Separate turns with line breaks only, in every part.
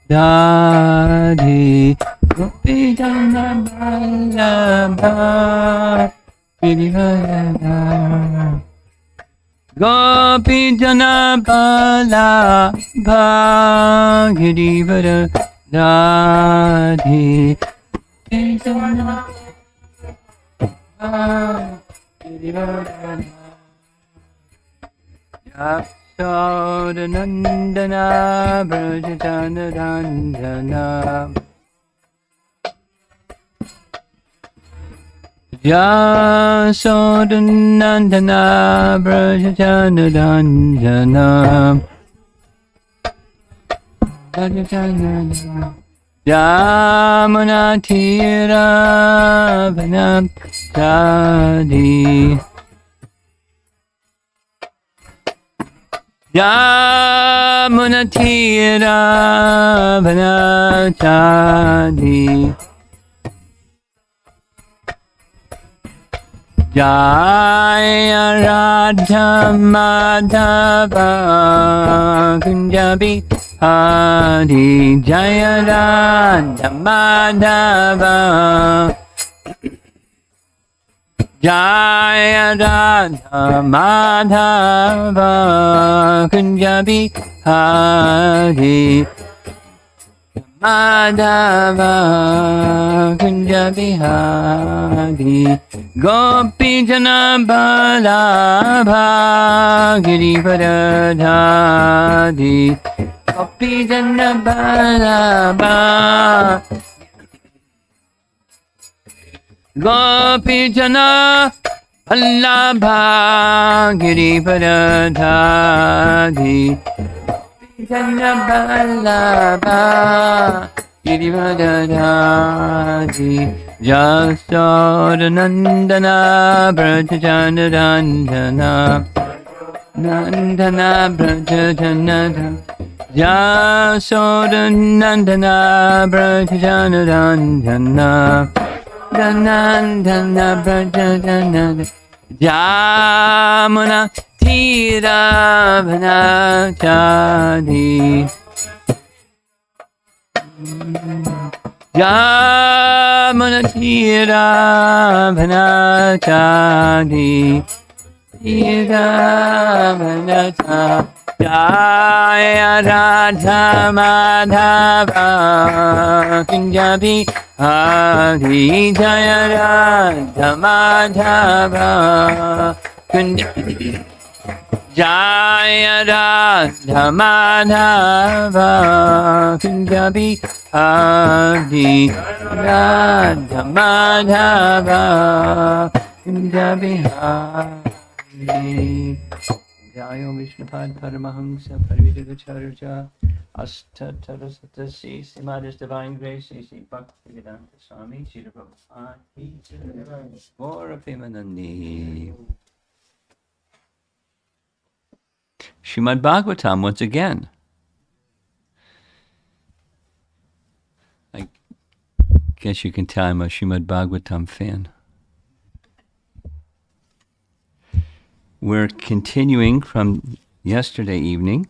Radhe Gopi Jana Vallabha Girivara Gopi Jana Vallabha Girivara Radhe Gopi Jana Girivara Yashodanandana Brajajanarandana Yashodanandana Brajajanarandana Brajajanarandana Yamunatira Vanaptadi Yamunatira Vanachadi Jaya Radha Madhava Kunjabi Hari Jaya Radha Madhava Jaya Radha Madhava Kunjabi Hari Madhava Kunjabi Hari Gopi Jana Vallabha Girivara Radhe Gopi Jana Vallabha Gopi Jana Vallabha Girivara Radhe Gopi Jana Vallabha Girivara Radhe Yashodanandana Brajajanarandana Nandana Brajajanarandana Yashodanandana Brajajanarandana Nandana Brajajanarandana Yamuna Tira Vanachadi Yamuna Tira Vanachadi Tira Vanachadi Jaya Radha Madhava Kunjabi Hari Jaya Radha Madhava Kunjabi Jaya Radha Madhava Kunjabi Hari Radha Madhava Kunjabi Hari Jayo Vishnupad Paramahamsa Parividagacharya Astatarasatasi Simadis Divine Grace Sri Bhaktivedanta Swami Sri Prabhupada Gaura Premanandi. Srimad Bhagavatam once again. I guess you can tell I'm a Srimad Bhagavatam fan. We're continuing from yesterday evening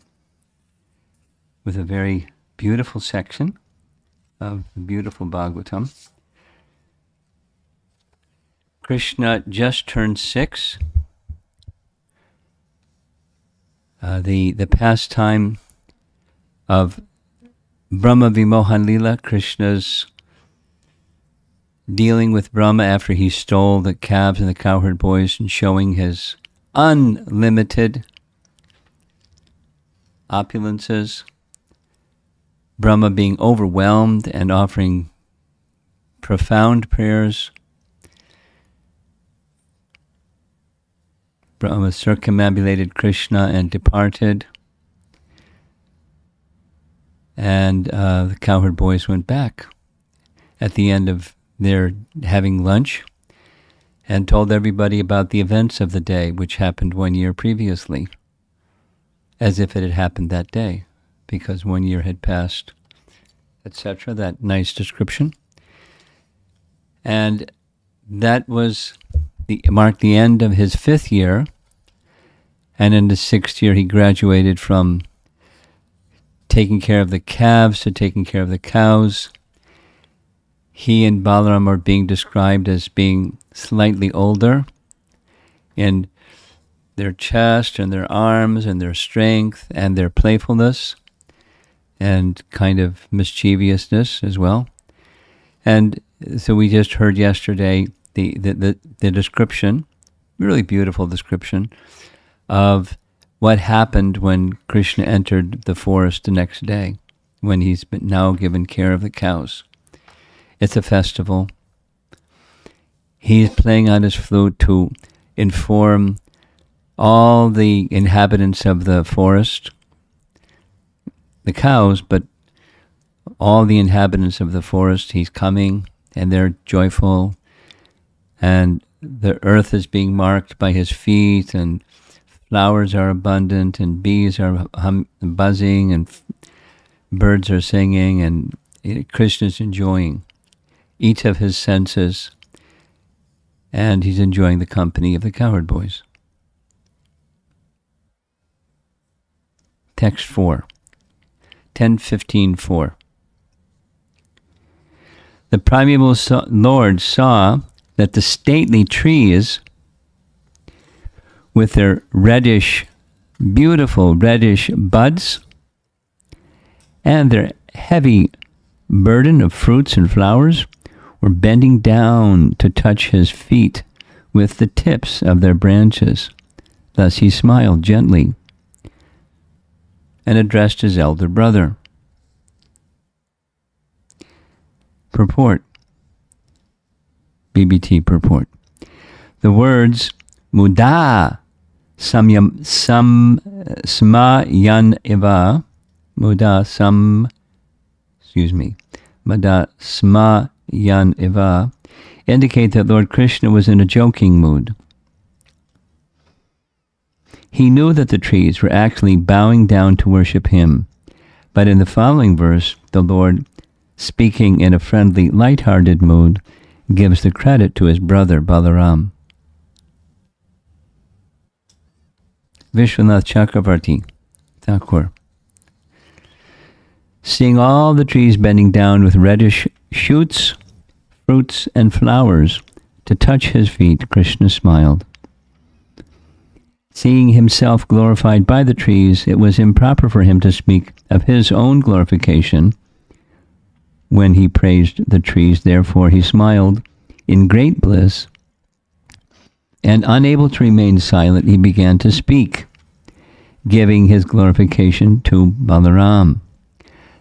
with a very beautiful section of the beautiful Bhagavatam. Krishna just turned 6. The pastime of Brahma Vimohan Lila, Krishna's dealing with Brahma after he stole the calves and the cowherd boys and showing his unlimited opulences, Brahma being overwhelmed and offering profound prayers. Brahma circumambulated Krishna and departed, and the cowherd boys went back at the end of their having lunch and told everybody about the events of the day, which happened 1 year previously, as if it had happened that day, because 1 year had passed, etc., that nice description. And that marked the end of his 5th year, and in the 6th year he graduated from taking care of the calves to taking care of the cows. He and Balaram are being described as being slightly older in their chest and their arms and their strength and their playfulness and kind of mischievousness as well. And so we just heard yesterday the description, really beautiful description, of what happened when Krishna entered the forest the next day, when he's been now given care of the cows. It's a festival. He's playing on his flute to inform all the inhabitants of the forest, the cows, but all the inhabitants of the forest. He's coming, and they're joyful, and the earth is being marked by his feet, and flowers are abundant, and bees are buzzing, and birds are singing, and Krishna's enjoying each of his senses, and he's enjoying the company of the cowherd boys. Text 4, 10:15:4. The primeval Lord saw that the stately trees, with their beautiful reddish buds, and their heavy burden of fruits and flowers, were bending down to touch his feet with the tips of their branches. Thus he smiled gently and addressed his elder brother. Purport. BBT purport. The words Muda Smayan Eva, Muda Smayan Eva, indicate that Lord Krishna was in a joking mood. He knew that the trees were actually bowing down to worship him, but in the following verse, the Lord, speaking in a friendly, light-hearted mood, gives the credit to his brother Balaram. Vishwanath Chakravarti, Thakur. Seeing all the trees bending down with reddish shoots, fruits, and flowers to touch his feet, Krishna smiled. Seeing himself glorified by the trees, it was improper for him to speak of his own glorification when he praised the trees. Therefore he smiled in great bliss, and unable to remain silent, he began to speak, giving his glorification to Balaram.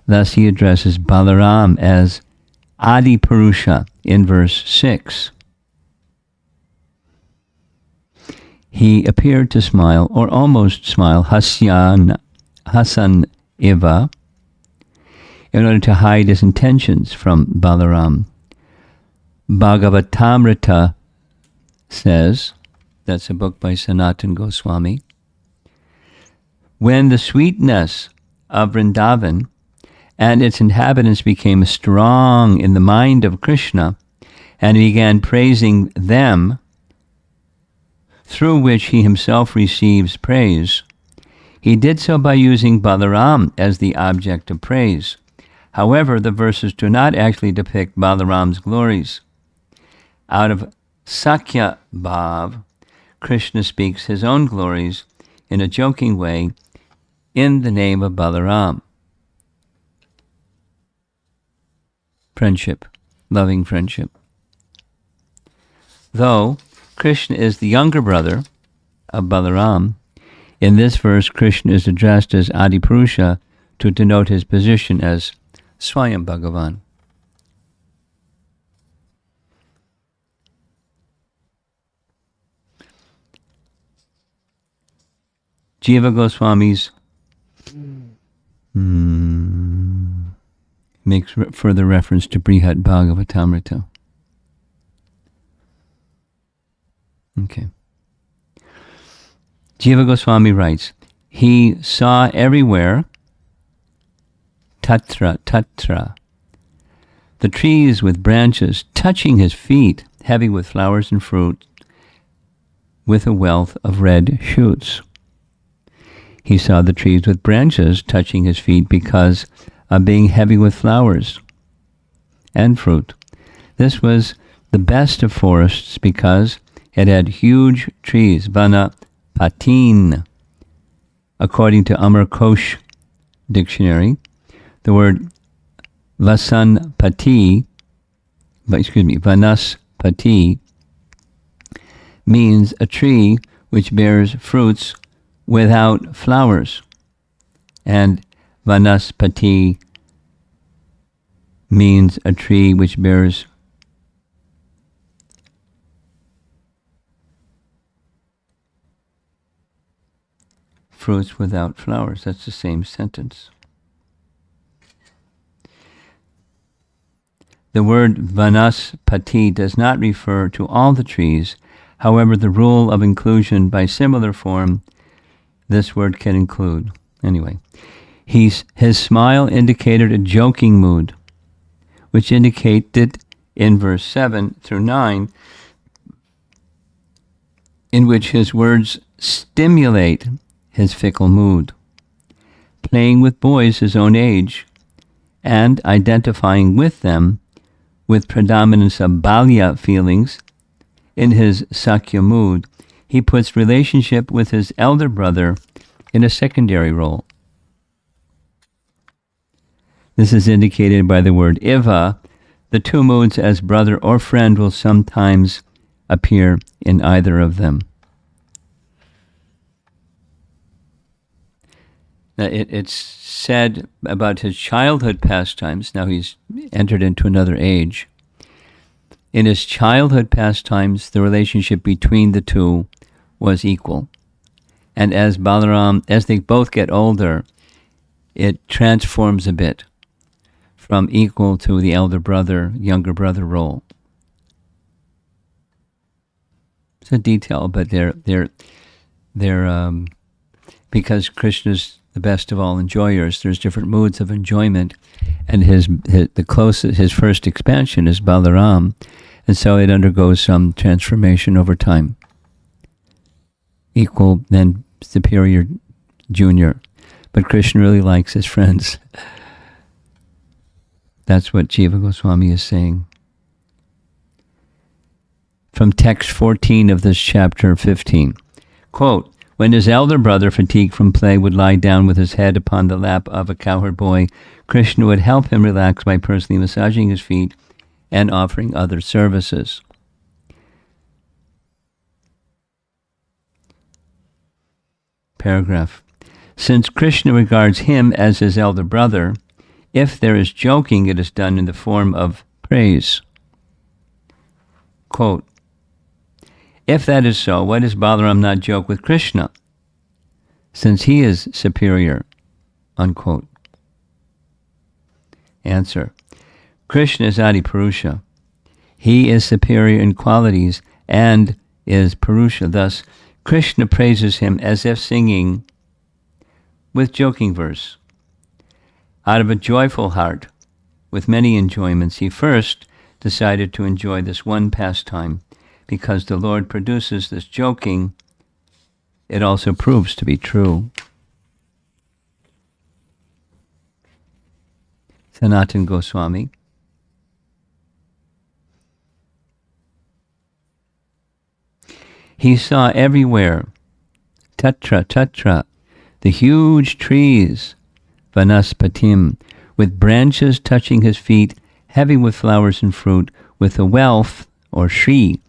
Thus he addresses Balaram as Adi Purusha in verse 6. He appeared to smile, or almost smile, Hasan Eva, in order to hide his intentions from Balaram. Bhagavatamrita says, that's a book by Sanatan Goswami, when the sweetness of Vrindavan and its inhabitants became strong in the mind of Krishna, and he began praising them, through which he himself receives praise, he did so by using Balaram as the object of praise. However, the verses do not actually depict Balaram's glories. Out of Sakya Bhav, Krishna speaks his own glories in a joking way in the name of Balaram. Friendship, loving friendship. Though Krishna is the younger brother of Balaram, in this verse Krishna is addressed as Adipurusha to denote his position as Swayam Bhagavan. Jiva Goswami's makes further reference to Brihad Bhagavatamrita. Okay. Jiva Goswami writes, he saw everywhere, tatra, the trees with branches touching his feet, heavy with flowers and fruit, with a wealth of red shoots. He saw the trees with branches touching his feet because of being heavy with flowers and fruit. This was the best of forests because it had huge trees, vana patin. According to Amar Kosh dictionary, the word vanaspati means a tree which bears fruits without flowers. And vanaspati means a tree which bears fruits without flowers. That's the same sentence. The word vanaspati does not refer to all the trees. However, the rule of inclusion by similar form, this word can include. Anyway, his smile indicated a joking mood, which indicated in verse 7 through 9, in which his words stimulate his fickle mood. Playing with boys his own age and identifying with them with predominance of balya feelings in his Sakya mood, he puts relationship with his elder brother in a secondary role. This is indicated by the word iva. The two moods as brother or friend will sometimes appear in either of them. Now, it's said about his childhood pastimes. Now he's entered into another age. In his childhood pastimes, the relationship between the two was equal. And as they both get older, it transforms a bit from equal to the elder brother, younger brother role. It's a detail, but they're because Krishna's the best of all enjoyers. There's different moods of enjoyment, and his first expansion is Balaram, and so it undergoes some transformation over time. Equal, then superior, junior, but Krishna really likes his friends. That's what Jiva Goswami is saying. From text 14 of this chapter 15, quote, "When his elder brother, fatigued from play, would lie down with his head upon the lap of a cowherd boy, Krishna would help him relax by personally massaging his feet and offering other services." Paragraph. Since Krishna regards him as his elder brother, if there is joking, it is done in the form of praise. Quote, "If that is so, why does Balaram not joke with Krishna, since he is superior?" Unquote. Answer. Krishna is Adi Purusha. He is superior in qualities and is Purusha. Thus, Krishna praises him as if singing with joking verse. Out of a joyful heart, with many enjoyments, he first decided to enjoy this one pastime. Because the Lord produces this joking, it also proves to be true. Sanatana Goswami. He saw everywhere, tatra, the huge trees, vanaspatim, with branches touching his feet, heavy with flowers and fruit, with a wealth, or shri,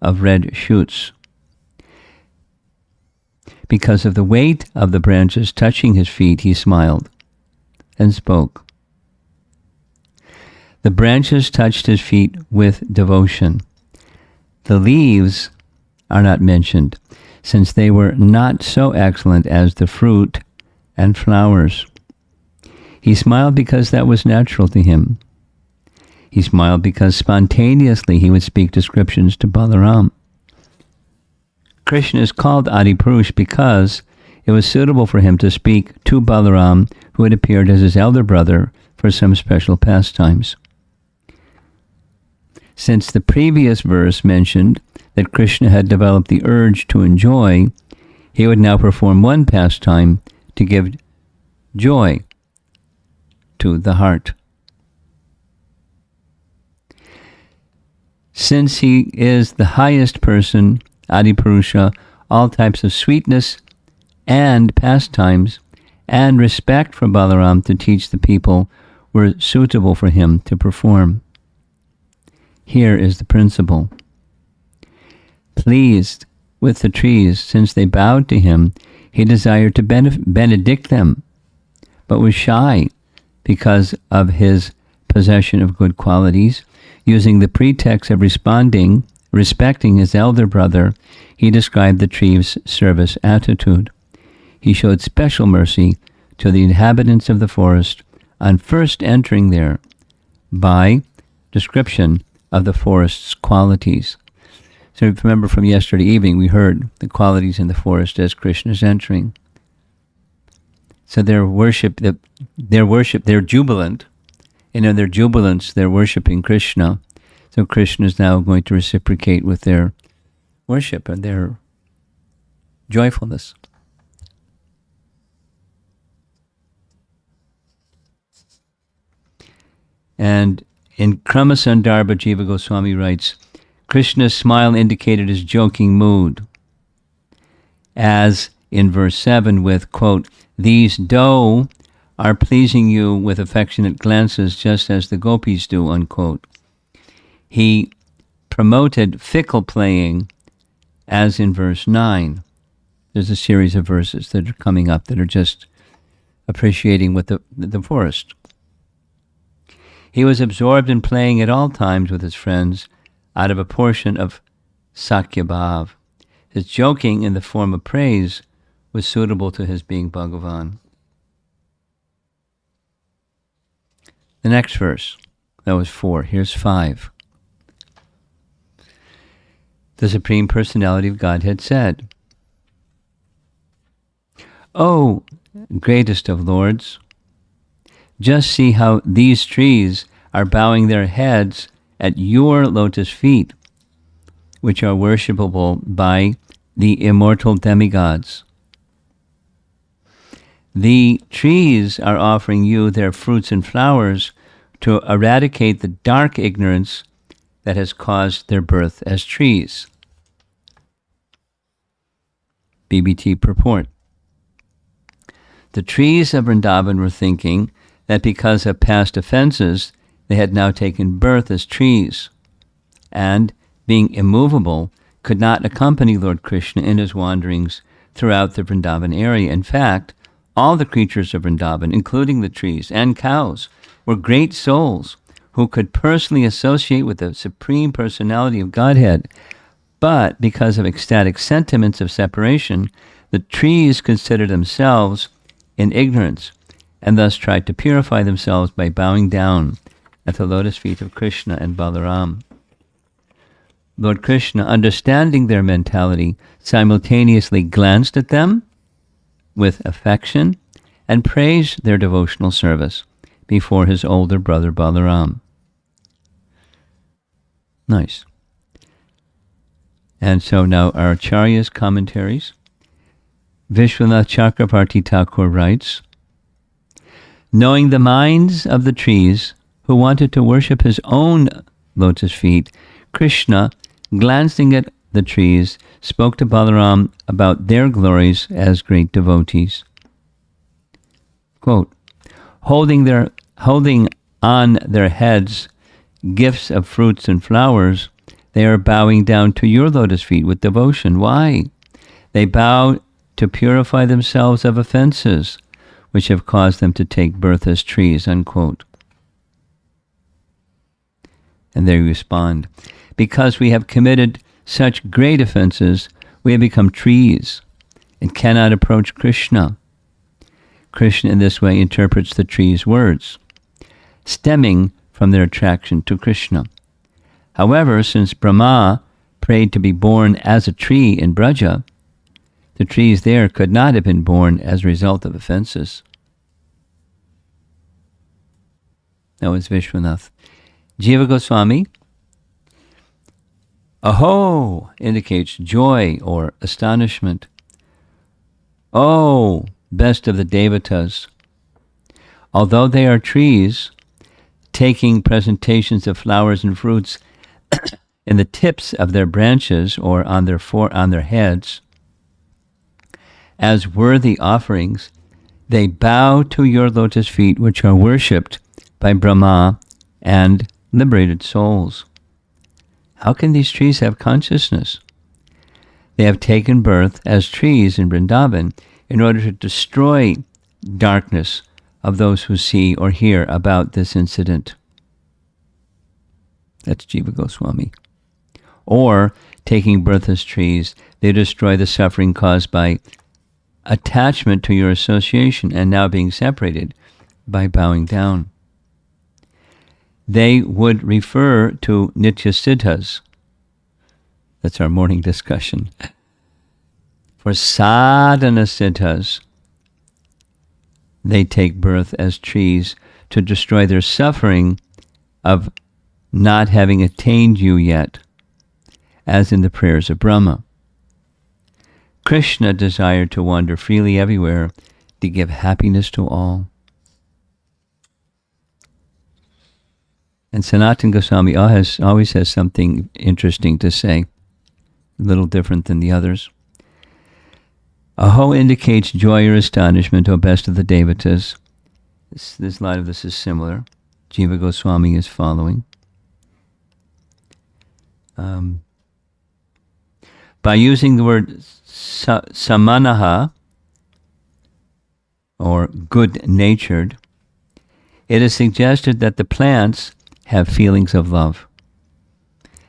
of red shoots. Because of the weight of the branches touching his feet, he smiled and spoke. The branches touched his feet with devotion. The leaves are not mentioned, since they were not so excellent as the fruit and flowers. He smiled because that was natural to him. He smiled because spontaneously he would speak descriptions to Balaram. Krishna is called Adi Purush because it was suitable for him to speak to Balaram, who had appeared as his elder brother for some special pastimes. Since the previous verse mentioned that Krishna had developed the urge to enjoy, he would now perform one pastime to give joy to the heart. Since he is the highest person, Adipurusha, all types of sweetness and pastimes and respect for Balaram to teach the people were suitable for him to perform. Here is the principle. Pleased with the trees, since they bowed to him, he desired to benedict them, but was shy because of his possession of good qualities. Using the pretext of respecting his elder brother, he described the tree's service attitude. He showed special mercy to the inhabitants of the forest on first entering there by description of the forest's qualities. So remember from yesterday evening, we heard the qualities in the forest as Krishna's entering. So their jubilant. And in their jubilance, they're worshiping Krishna. So Krishna is now going to reciprocate with their worship and their joyfulness. And in Kramasandarbha, Jiva Goswami writes, Krishna's smile indicated his joking mood, as in verse 7 with, quote, these doe are pleasing you with affectionate glances just as the gopis do, unquote. He promoted fickle playing, as in verse 9. There's a series of verses that are coming up that are just appreciating with the forest. He was absorbed in playing at all times with his friends out of a portion of Sakyabhav. His joking in the form of praise was suitable to his being Bhagavan. The next verse, that was 4. Here's 5. The Supreme Personality of Godhead said, O greatest of lords, just see how these trees are bowing their heads at your lotus feet, which are worshipable by the immortal demigods. The trees are offering you their fruits and flowers to eradicate the dark ignorance that has caused their birth as trees. BBT purport. The trees of Vrindavan were thinking that because of past offenses, they had now taken birth as trees, and, being immovable, could not accompany Lord Krishna in his wanderings throughout the Vrindavan area. In fact, all the creatures of Vrindavan, including the trees and cows, were great souls who could personally associate with the Supreme Personality of Godhead. But because of ecstatic sentiments of separation, the trees considered themselves in ignorance and thus tried to purify themselves by bowing down at the lotus feet of Krishna and Balaram. Lord Krishna, understanding their mentality, simultaneously glanced at them with affection and praised their devotional service before his older brother Balaram. Nice. And so now our Acharya's commentaries. Vishwanath Chakravarti Thakur writes, knowing the minds of the trees who wanted to worship his own lotus feet, Krishna, glancing at the trees, spoke to Balaram about their glories as great devotees. Quote, holding on their heads gifts of fruits and flowers, they are bowing down to your lotus feet with devotion. Why? They bow to purify themselves of offenses, which have caused them to take birth as trees, unquote. And they respond, because we have committed such great offenses, we have become trees and cannot approach Krishna. Krishna in this way interprets the trees' words, stemming from their attraction to Krishna. However, since Brahma prayed to be born as a tree in Braja, the trees there could not have been born as a result of offenses. That was Vishwanath. Jiva Goswami, aho indicates joy or astonishment. Oh, best of the devatas. Although they are trees, taking presentations of flowers and fruits in the tips of their branches or on their heads as worthy offerings, they bow to your lotus feet, which are worshipped by Brahma and liberated souls. How can these trees have consciousness? They have taken birth as trees in Vrindavan in order to destroy darkness of those who see or hear about this incident. That's Jiva Goswami. Or, taking birth as trees, they destroy the suffering caused by attachment to your association and now being separated by bowing down. They would refer to Nitya Siddhas. That's our morning discussion. For sadhana siddhas, they take birth as trees to destroy their suffering of not having attained you yet, as in the prayers of Brahma. Krishna desired to wander freely everywhere to give happiness to all. And Sanatana Goswami always has something interesting to say, a little different than the others. Aho indicates joy or astonishment, O best of the devatas. This line of this is similar. Jiva Goswami is following. By using the word samanaha, or good-natured, it is suggested that the plants have feelings of love.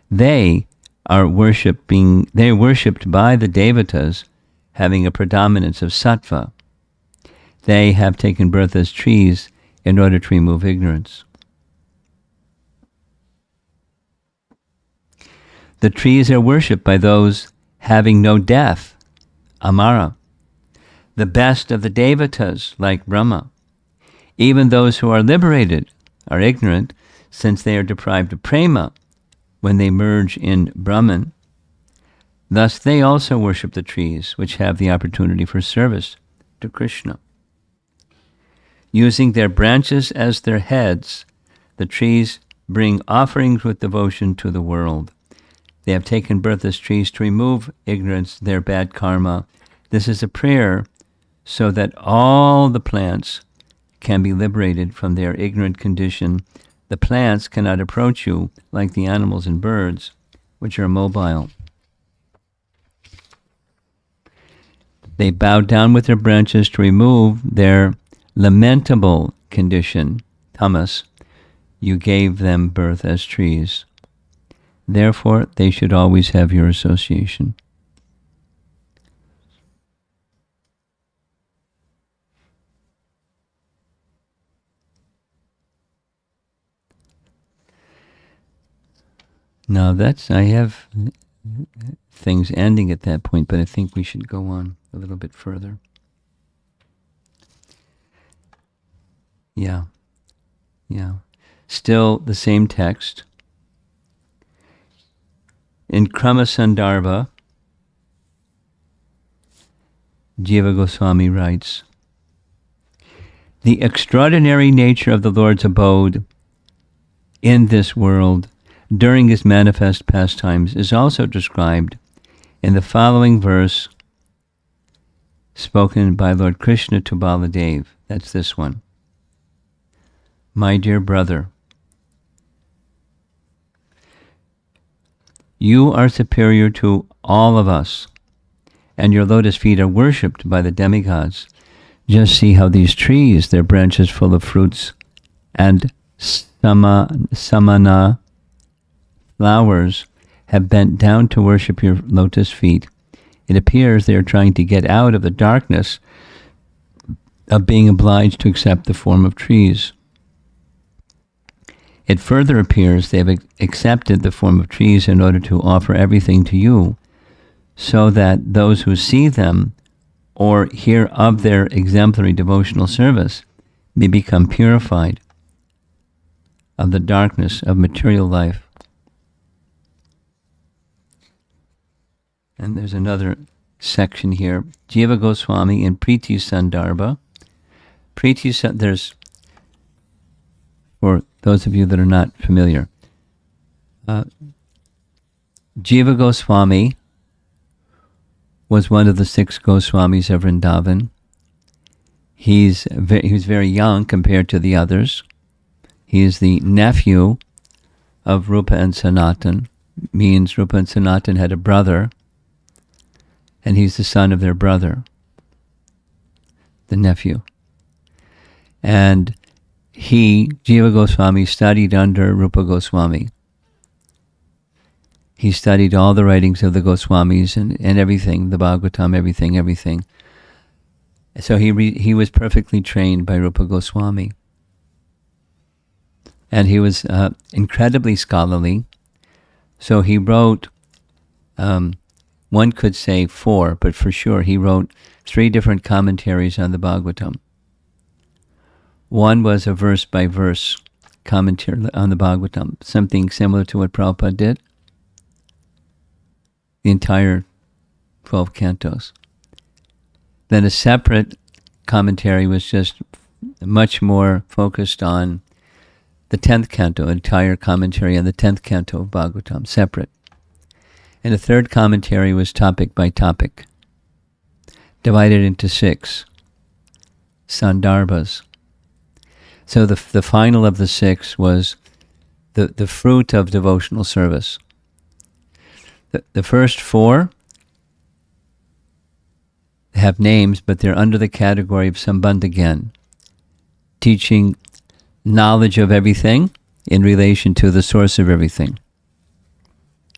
They are worshipped by the devatas, having a predominance of sattva. They have taken birth as trees in order to remove ignorance. The trees are worshipped by those having no death, amara. The best of the devatas, like Brahma. Even those who are liberated are ignorant, since they are deprived of prema when they merge in Brahman. Thus they also worship the trees, which have the opportunity for service to Krishna. Using their branches as their heads, the trees bring offerings with devotion to the world. They have taken birth as trees to remove ignorance, their bad karma. This is a prayer so that all the plants can be liberated from their ignorant condition. The plants cannot approach you like the animals and birds, which are mobile. They bow down with their branches to remove their lamentable condition, tamas. You gave them birth as trees. Therefore, they should always have your association. Now I have things ending at that point, but I think we should go on a little bit further. Yeah. Still the same text. In Krama Sandarbha, Jiva Goswami writes, the extraordinary nature of the Lord's abode in this world during his manifest pastimes is also described in the following verse spoken by Lord Krishna to Baladev. That's this one. My dear brother, you are superior to all of us, and your lotus feet are worshipped by the demigods. Just see how these trees, their branches full of fruits and samana flowers, have bent down to worship your lotus feet. It appears they are trying to get out of the darkness of being obliged to accept the form of trees. It further appears they have accepted the form of trees in order to offer everything to you, so that those who see them or hear of their exemplary devotional service may become purified of the darkness of material life. And there's another section here. Jiva Goswami in Priti Sandarbha. There's, for those of you that are not familiar, Jiva Goswami was one of the 6 Goswamis of Vrindavan. He was very young compared to the others. He is the nephew of Rupa and Sanatan. Means Rupa and Sanatan had a brother, and he's the son of their brother, the nephew. And Jiva Goswami, studied under Rupa Goswami. He studied all the writings of the Goswamis and everything, the Bhagavatam, everything. So he was perfectly trained by Rupa Goswami. And he was incredibly scholarly. So he wrote, one could say 4, but for sure he wrote 3 different commentaries on the Bhagavatam. One was a verse-by-verse commentary on the Bhagavatam, something similar to what Prabhupada did. The entire 12 cantos. Then a separate commentary was just much more focused on the 10th canto, an entire commentary on the 10th canto of Bhagavatam, separate. And a third commentary was topic by topic, divided into 6 sandarbhas. So the final of the 6 was the fruit of devotional service. The first 4 have names, but they're under the category of Sambandhagan, teaching knowledge of everything in relation to the source of everything,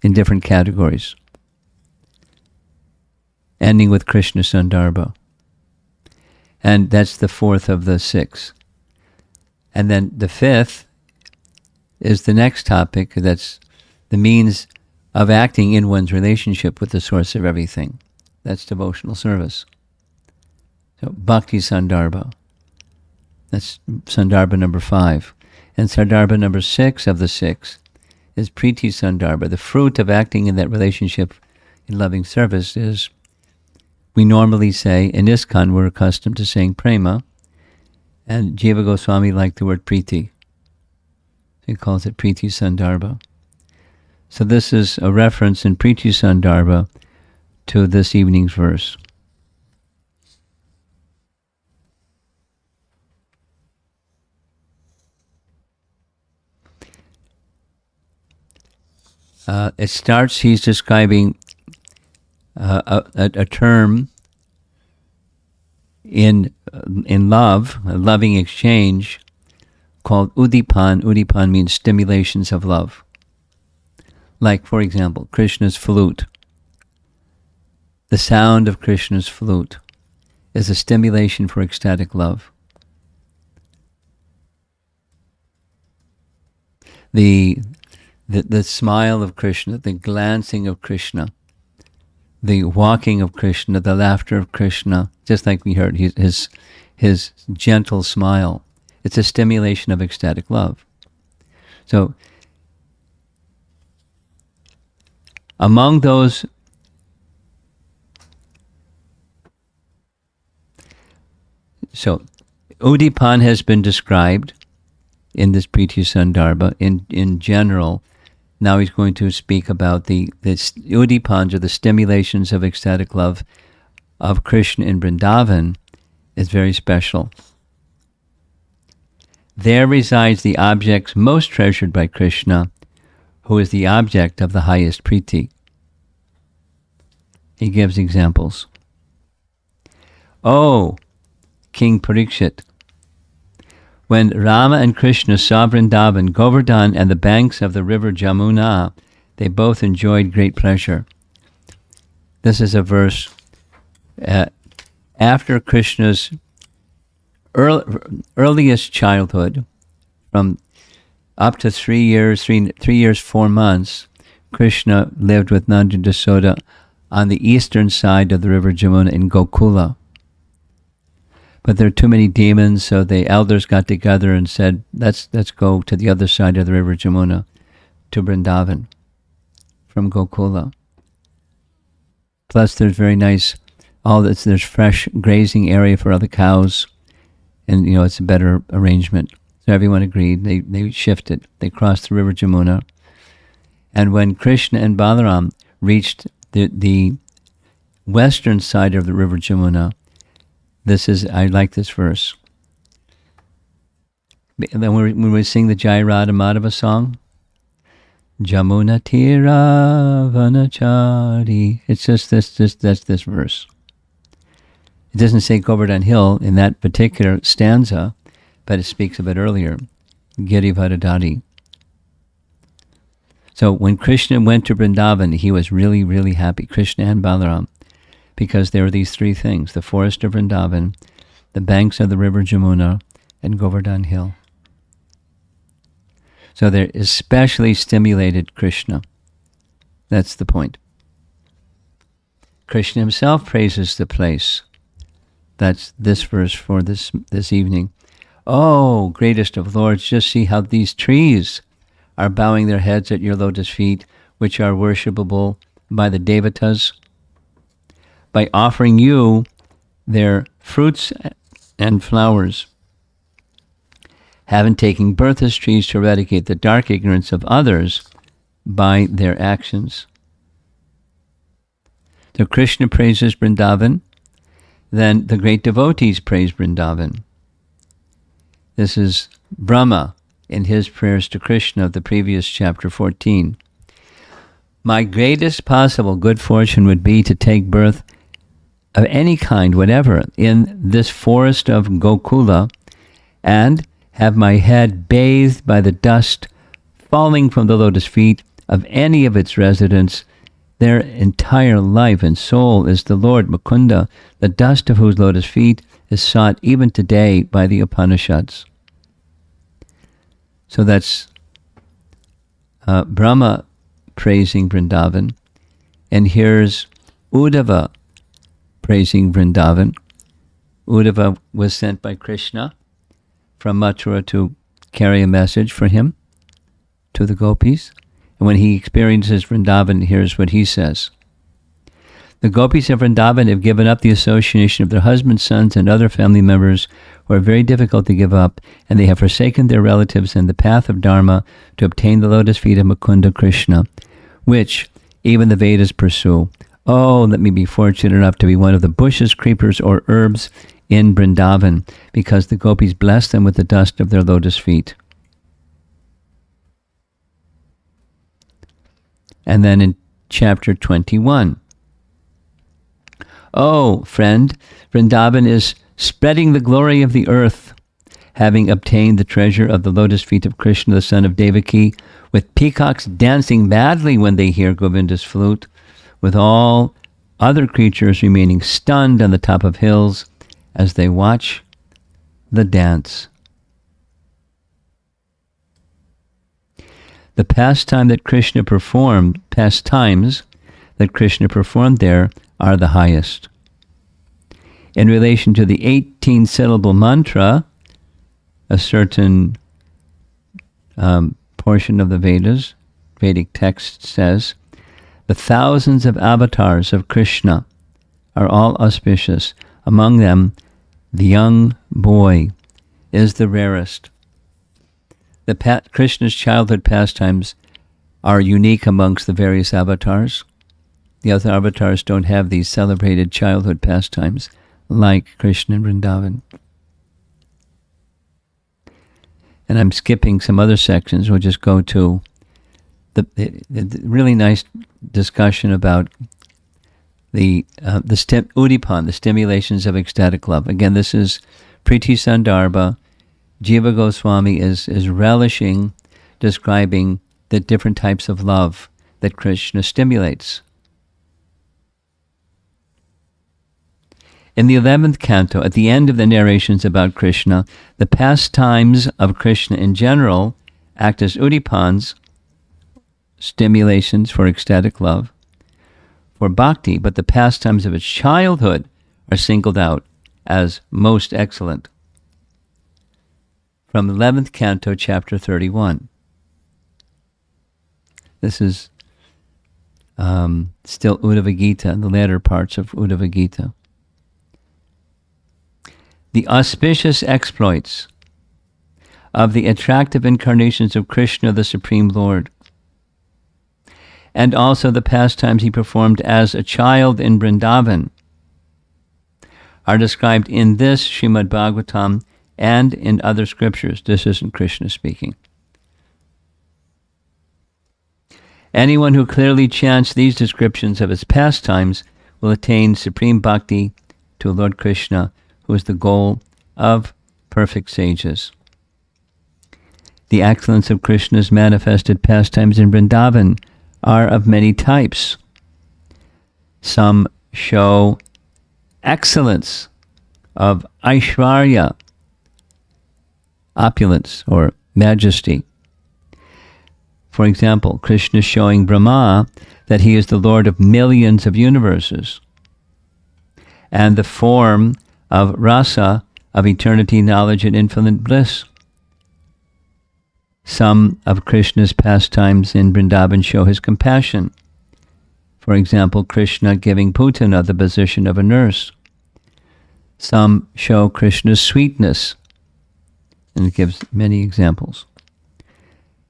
in different categories, ending with Krishna Sandarbha. And that's the 4th of the 6. And then the 5th is the next topic, that's the means of acting in one's relationship with the source of everything. That's devotional service. So Bhakti Sandarbha. That's Sandarbha number 5. And Sandarbha number 6 of the 6 is Priti Sandarbha. The fruit of acting in that relationship in loving service is, we normally say, in ISKCON we're accustomed to saying prema, and Jiva Goswami liked the word priti. He calls it Priti Sandarbha. So this is a reference in Priti Sandarbha to this evening's verse. It starts, he's describing a term in love, a loving exchange, called udipan. Udipan means stimulations of love. Like, for example, Krishna's flute. The sound of Krishna's flute is a stimulation for ecstatic love. The smile of Krishna, the glancing of Krishna, the walking of Krishna, the laughter of Krishna, just like we heard, his gentle smile. It's a stimulation of ecstatic love. So, among those Udipan has been described in this Priti Sandarbha in general. Now he's going to speak about the Udipans, or the stimulations of ecstatic love of Krishna in Vrindavan, is very special. There resides the objects most treasured by Krishna, who is the object of the highest priti. He gives examples. Oh, King Parikshit, when Rama and Krishna saw Vrindavan, Govardhan, and the banks of the river Jamuna, they both enjoyed great pleasure. This is a verse after Krishna's earliest childhood, from up to 3 years, 4 months, Krishna lived with Nanda and Yasoda on the eastern side of the river Jamuna in Gokula. But there are too many demons, so the elders got together and said, let's go to the other side of the river Jamuna, to Vrindavan, from Gokula. Plus, there's very nice, there's fresh grazing area for other cows, and it's a better arrangement. So everyone agreed. They shifted. They crossed the river Jamuna, and when Krishna and Balaram reached the western side of the river Jamuna, I like this verse. Then when we sing the Jai Radha Madhava song, Jamuna Tira Vanachari, it's just that's this verse. It doesn't say Govardhan Hill in that particular stanza, but it speaks a bit earlier, Giri Vadadari. So when Krishna went to Vrindavan, he was really, really happy, Krishna and Balaram, because there were these three things: the forest of Vrindavan, the banks of the river Jamuna, and Govardhan Hill. So they're especially stimulated Krishna. That's the point. Krishna himself praises the place. That's this verse for this evening. Oh, greatest of lords, just see how these trees are bowing their heads at your lotus feet, which are worshipable by the devatas, by offering you their fruits and flowers, having taken birth as trees to eradicate the dark ignorance of others by their actions. So Krishna praises Vrindavan, then the great devotees praise Vrindavan. This is Brahma in his prayers to Krishna of the previous chapter 14. My greatest possible good fortune would be to take birth of any kind, whatever, in this forest of Gokula, and have my head bathed by the dust falling from the lotus feet of any of its residents. Their entire life and soul is the Lord Mukunda, the dust of whose lotus feet is sought even today by the Upanishads. So that's Brahma praising Vrindavan, and here's Uddhava praising Vrindavan. Uddhava was sent by Krishna from Mathura to carry a message for him to the gopis. And when he experiences Vrindavan, here's what he says. The gopis of Vrindavan have given up the association of their husbands, sons, and other family members who are very difficult to give up, and they have forsaken their relatives and the path of Dharma to obtain the lotus feet of Mukunda Krishna, which even the Vedas pursue. Oh, let me be fortunate enough to be one of the bushes, creepers, or herbs in Vrindavan, because the gopis bless them with the dust of their lotus feet. And then in chapter 21, oh, friend, Vrindavan is spreading the glory of the earth, having obtained the treasure of the lotus feet of Krishna, the son of Devaki, with peacocks dancing madly when they hear Govinda's flute, with all other creatures remaining stunned on the top of hills as they watch the dance. The pastimes that Krishna performed there are the highest. In relation to the 18-syllable mantra, a certain portion of the Vedas, Vedic text says, the thousands of avatars of Krishna are all auspicious. Among them, the young boy is the rarest. Krishna's childhood pastimes are unique amongst the various avatars. The other avatars don't have these celebrated childhood pastimes like Krishna and Vrindavan. And I'm skipping some other sections. We'll just go to the really nice discussion about the Udipan, the stimulations of ecstatic love. Again, this is Priti Sandarbha. Jiva Goswami is relishing describing the different types of love that Krishna stimulates. In the 11th canto, at the end of the narrations about Krishna, the pastimes of Krishna in general act as udipans, stimulations for ecstatic love, for bhakti, but the pastimes of its childhood are singled out as most excellent. From 11th canto, chapter 31. This is still Uddhava Gita, the latter parts of Uddhava Gita. The auspicious exploits of the attractive incarnations of Krishna, the Supreme Lord, and also the pastimes he performed as a child in Vrindavan, are described in this Srimad Bhagavatam and in other scriptures. This isn't Krishna speaking. Anyone who clearly chants these descriptions of his pastimes will attain supreme bhakti to Lord Krishna, who is the goal of perfect sages. The excellence of Krishna's manifested pastimes in Vrindavan are of many types. Some show excellence of Aishwarya, opulence or majesty. For example, Krishna showing Brahma that he is the Lord of millions of universes, and the form of rasa, of eternity, knowledge, and infinite bliss. Some of Krishna's pastimes in Vrindavan show his compassion. For example, Krishna giving Putana the position of a nurse. Some show Krishna's sweetness, and it gives many examples.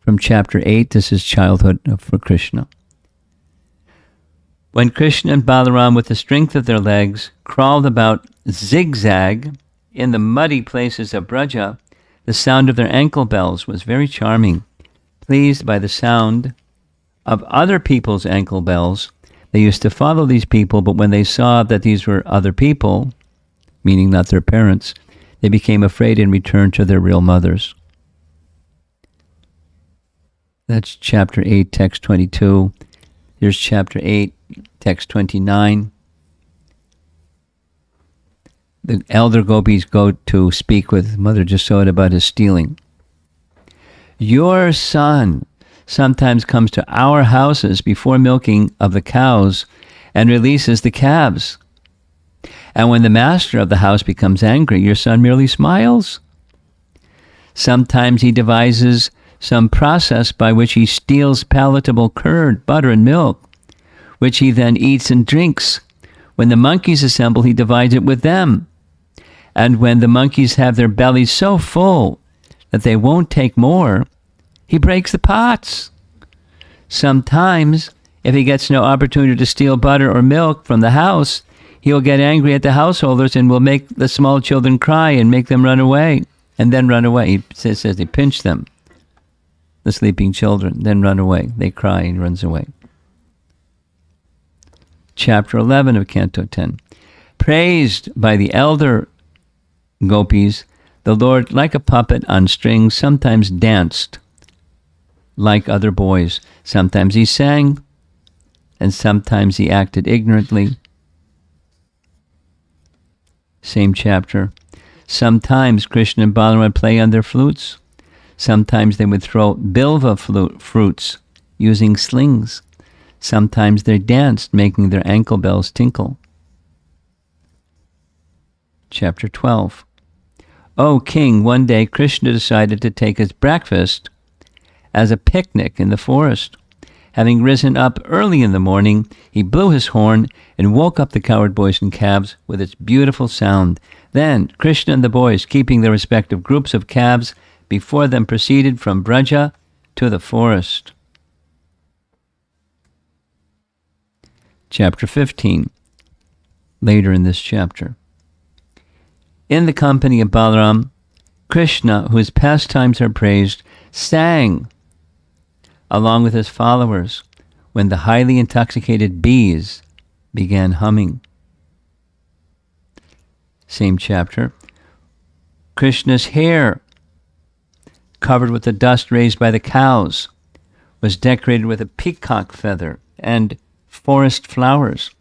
From chapter 8, this is childhood for Krishna. When Krishna and Balaram, with the strength of their legs, crawled about zigzag in the muddy places of Braja, the sound of their ankle bells was very charming. Pleased by the sound of other people's ankle bells, they used to follow these people, but when they saw that these were other people, meaning not their parents, they became afraid and returned to their real mothers. That's chapter 8, text 22. Here's chapter 8, text 29. The elder gopis go to speak with Mother Jasoda about his stealing. Your son sometimes comes to our houses before milking of the cows and releases the calves. And when the master of the house becomes angry, your son merely smiles. Sometimes he devises some process by which he steals palatable curd, butter, and milk, which he then eats and drinks. When the monkeys assemble, he divides it with them. And when the monkeys have their bellies so full that they won't take more, he breaks the pots. Sometimes, if he gets no opportunity to steal butter or milk from the house, he will get angry at the householders and will make the small children cry and make them run away, and then run away. He says he pinch them, the sleeping children, then run away. They cry and runs away. Chapter 11 of Canto 10. Praised by the elder gopis, the Lord, like a puppet on strings, sometimes danced like other boys. Sometimes he sang, and sometimes he acted ignorantly. Same chapter. Sometimes Krishna and Balaram would play on their flutes. Sometimes they would throw bilva fruits using slings. Sometimes they danced, making their ankle bells tinkle. Chapter 12. O king, one day Krishna decided to take his breakfast as a picnic in the forest. Having risen up early in the morning, he blew his horn and woke up the cowherd boys and calves with its beautiful sound. Then Krishna and the boys, keeping their respective groups of calves before them, proceeded from Braja to the forest. Chapter 15, later in this chapter. In the company of Balaram, Krishna, whose pastimes are praised, sang along with his followers when the highly intoxicated bees began humming. Same chapter. Krishna's hair, covered with the dust raised by the cows, was decorated with a peacock feather and forest flowers.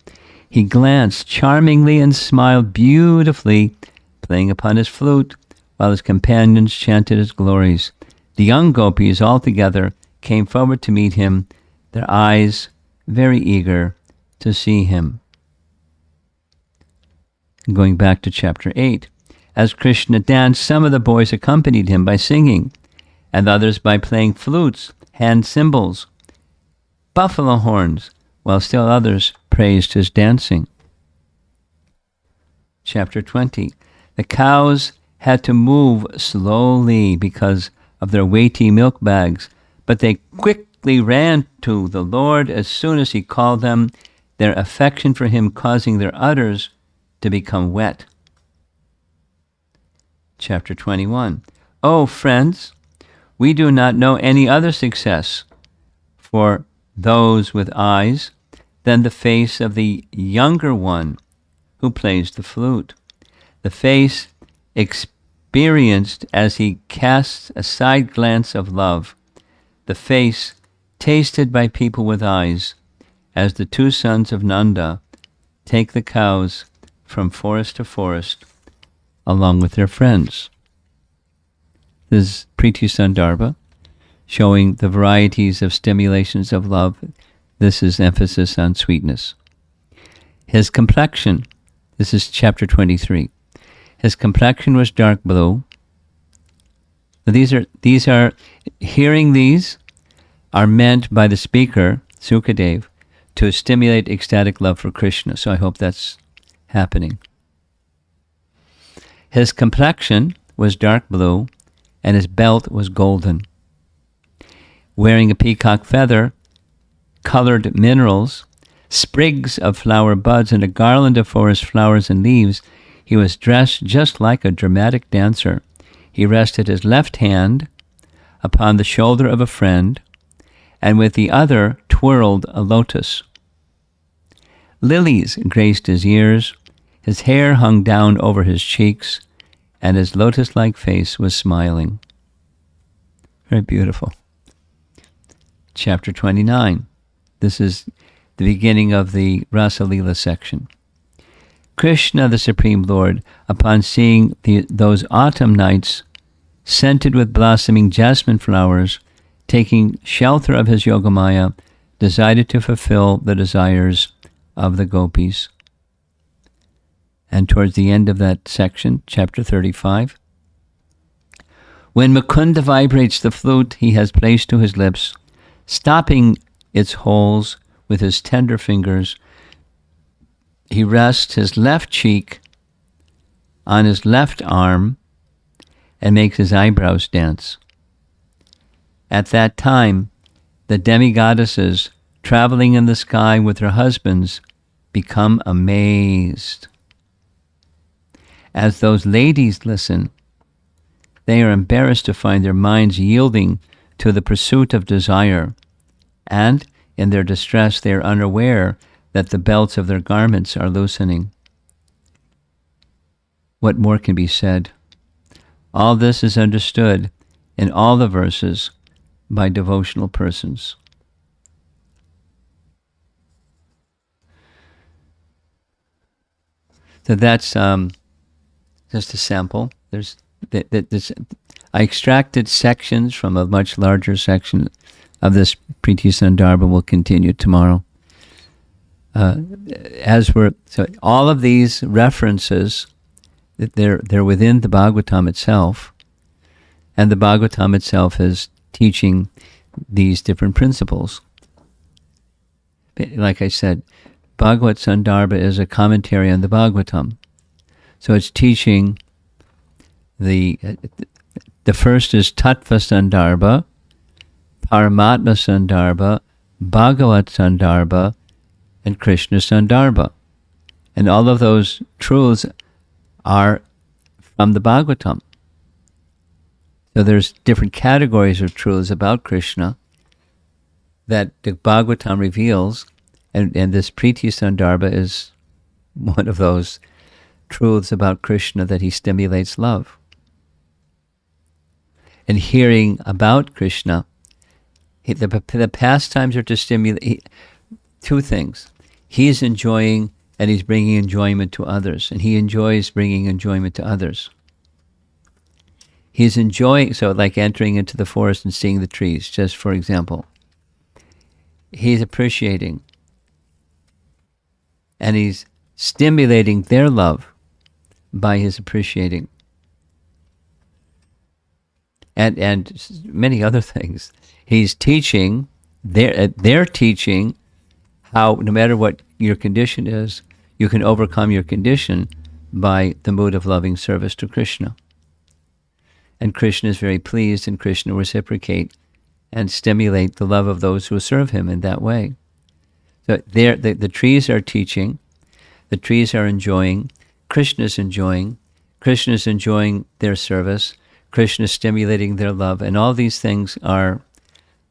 He glanced charmingly and smiled beautifully, playing upon his flute, while his companions chanted his glories. The young gopis all together came forward to meet him, their eyes very eager to see him. Going back to chapter 8. As Krishna danced, some of the boys accompanied him by singing, and others by playing flutes, hand cymbals, buffalo horns, while still others praised his dancing. Chapter 20. The cows had to move slowly because of their weighty milk bags, but they quickly ran to the Lord as soon as he called them, their affection for him causing their udders to become wet. Chapter 21. Oh, friends, we do not know any other success for those with eyes than the face of the younger one who plays the flute. The face experienced as he casts a side glance of love. The face tasted by people with eyes as the two sons of Nanda take the cows from forest to forest along with their friends. This is Priti Sandarbha, showing the varieties of stimulations of love. This is emphasis on sweetness. His complexion, this is chapter 23. His complexion was dark blue. These are hearing these are meant by the speaker, Sukadev, to stimulate ecstatic love for Krishna. So I hope that's happening. His complexion was dark blue, and his belt was golden. Wearing a peacock feather, colored minerals, sprigs of flower buds, and a garland of forest flowers and leaves, he was dressed just like a dramatic dancer. He rested his left hand upon the shoulder of a friend, and with the other twirled a lotus. Lilies graced his ears, his hair hung down over his cheeks, and his lotus-like face was smiling. Very beautiful. Chapter 29. This is the beginning of the Rasa Lila section. Krishna, the Supreme Lord, upon seeing those autumn nights scented with blossoming jasmine flowers, taking shelter of his Yogamaya, decided to fulfill the desires of the gopis. And towards the end of that section, chapter 35, when Mukunda vibrates the flute he has placed to his lips, stopping its holes with his tender fingers, he rests his left cheek on his left arm and makes his eyebrows dance. At that time, the demigoddesses traveling in the sky with their husbands become amazed. As those ladies listen, they are embarrassed to find their minds yielding to the pursuit of desire, and in their distress they are unaware that the belts of their garments are loosening. What more can be said? All this is understood in all the verses by devotional persons. So that's just a sample. I extracted sections from a much larger section of this Priti Sandarbha. Will continue tomorrow. So all of these references, they're within the Bhagavatam itself, and the Bhagavatam itself is teaching these different principles. Like I said, Bhagavad Sandarbha is a commentary on the Bhagavatam. So it's teaching the first is Tattva Sandarbha, Paramatma Sandarbha, Bhagavat Sandarbha, and Krishna Sandarbha. And all of those truths are from the Bhagavatam. So there's different categories of truths about Krishna that the Bhagavatam reveals, and this Priti Sandarbha is one of those truths about Krishna, that he stimulates love. And hearing about Krishna, the pastimes are to stimulate two things. He's enjoying, and he's bringing enjoyment to others, and he enjoys bringing enjoyment to others. He's enjoying, so like entering into the forest and seeing the trees, just for example. He's appreciating, and he's stimulating their love by his appreciating. And many other things. He's teaching, they're teaching how, no matter what your condition is, you can overcome your condition by the mood of loving service to Krishna. And Krishna is very pleased, and Krishna will reciprocate and stimulate the love of those who serve him in that way. So there, the trees are teaching, the trees are enjoying, Krishna is enjoying their service, Krishna is stimulating their love, and all these things are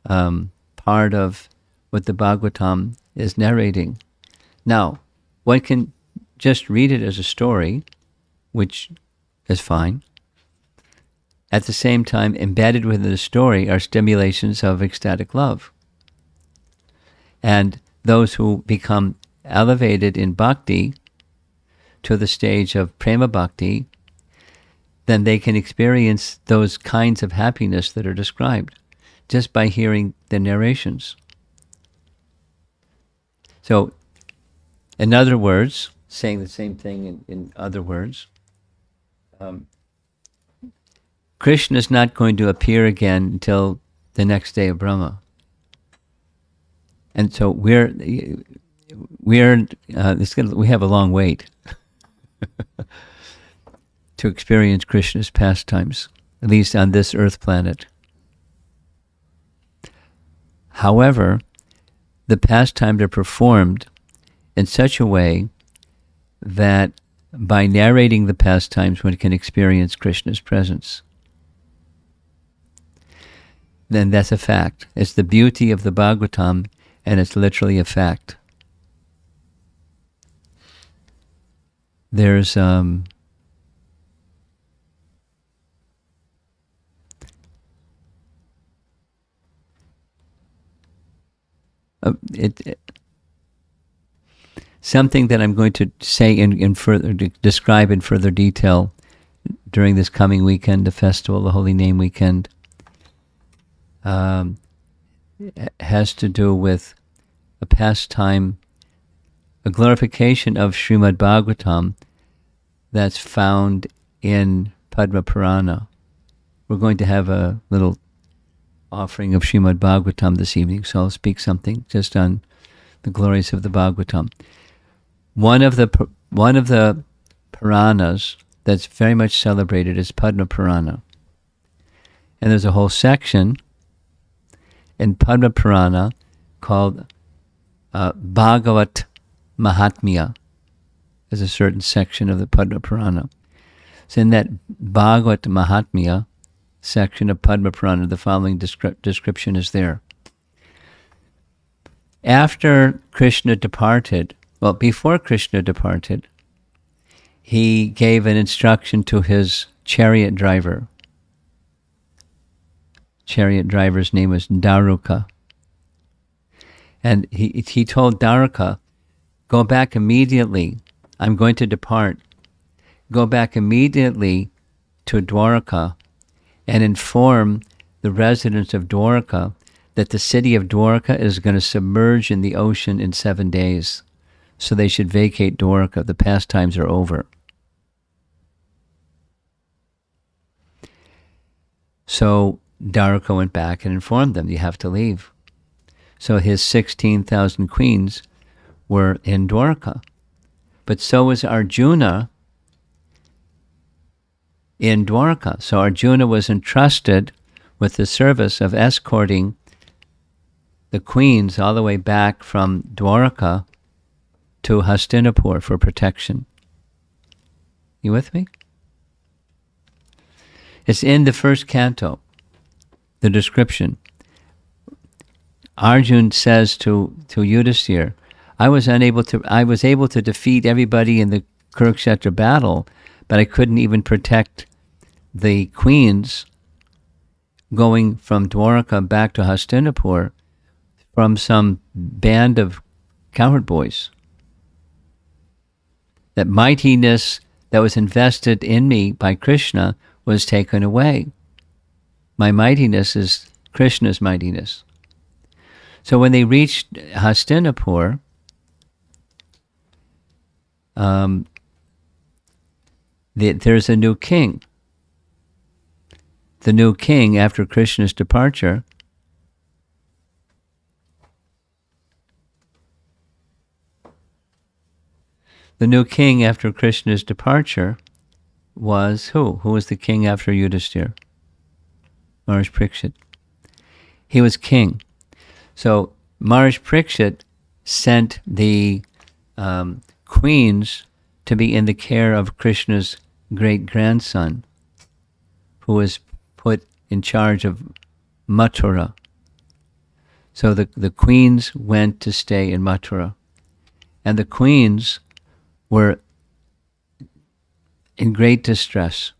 part of what the Bhagavatam is narrating. Now, one can just read it as a story, which is fine. At the same time, embedded within the story are stimulations of ecstatic love. And those who become elevated in bhakti to the stage of prema bhakti, then they can experience those kinds of happiness that are described just by hearing the narrations. So, in other words, saying the same thing in other words, Krishna is not going to appear again until the next day of Brahma. And so we have a long wait to experience Krishna's pastimes, at least on this earth planet. However, the pastimes are performed in such a way that by narrating the pastimes, one can experience Krishna's presence. Then that's a fact. It's the beauty of the Bhagavatam, and it's literally a fact. There's something that I'm going to say in further, describe in further detail during this coming weekend, the festival, the Holy Name Weekend, has to do with a pastime, a glorification of Srimad Bhagavatam that's found in Padma Purana. We're going to have a little offering of Srimad Bhagavatam this evening, so I'll speak something just on the glories of the Bhagavatam. One of the Puranas that's very much celebrated is Padma Purana. And there's a whole section in Padma Purana called Bhagavat Mahatmya. There's a certain section of the Padma Purana. So in that Bhagavat Mahatmya section of Padma Purana, the following description is there. After Krishna departed, well, before Krishna departed, he gave an instruction to his chariot driver. Chariot driver's name was Dhenuka. And he told Dhenuka, go back immediately. I'm going to depart. Go back immediately to Dwarka and inform the residents of Dwarka that the city of Dwarka is going to submerge in the ocean in 7 days. So they should vacate Dwarka. The pastimes are over. So Dhenuka went back and informed them, you have to leave. So his 16,000 queens were in Dwarka. But so was Arjuna in Dwarka. So Arjuna was entrusted with the service of escorting the queens all the way back from Dwarka to Hastinapur for protection. You with me? It's in the first canto, the description. Arjuna says to Yudhisthira, I was able to defeat everybody in the Kurukshetra battle, but I couldn't even protect the queens going from Dwarka back to Hastinapur from some band of cowherd boys. That mightiness that was invested in me by Krishna was taken away. My mightiness is Krishna's mightiness. So when they reached Hastinapur, there's a new king. The new king, after Krishna's departure, The new king after Krishna's departure was who? Who was the king after Yudhishthira? Maharaj Parikshit. He was king. So Maharaj Parikshit sent the queens to be in the care of Krishna's great-grandson, who was put in charge of Mathura. So the queens went to stay in Mathura. And the queens were in great distress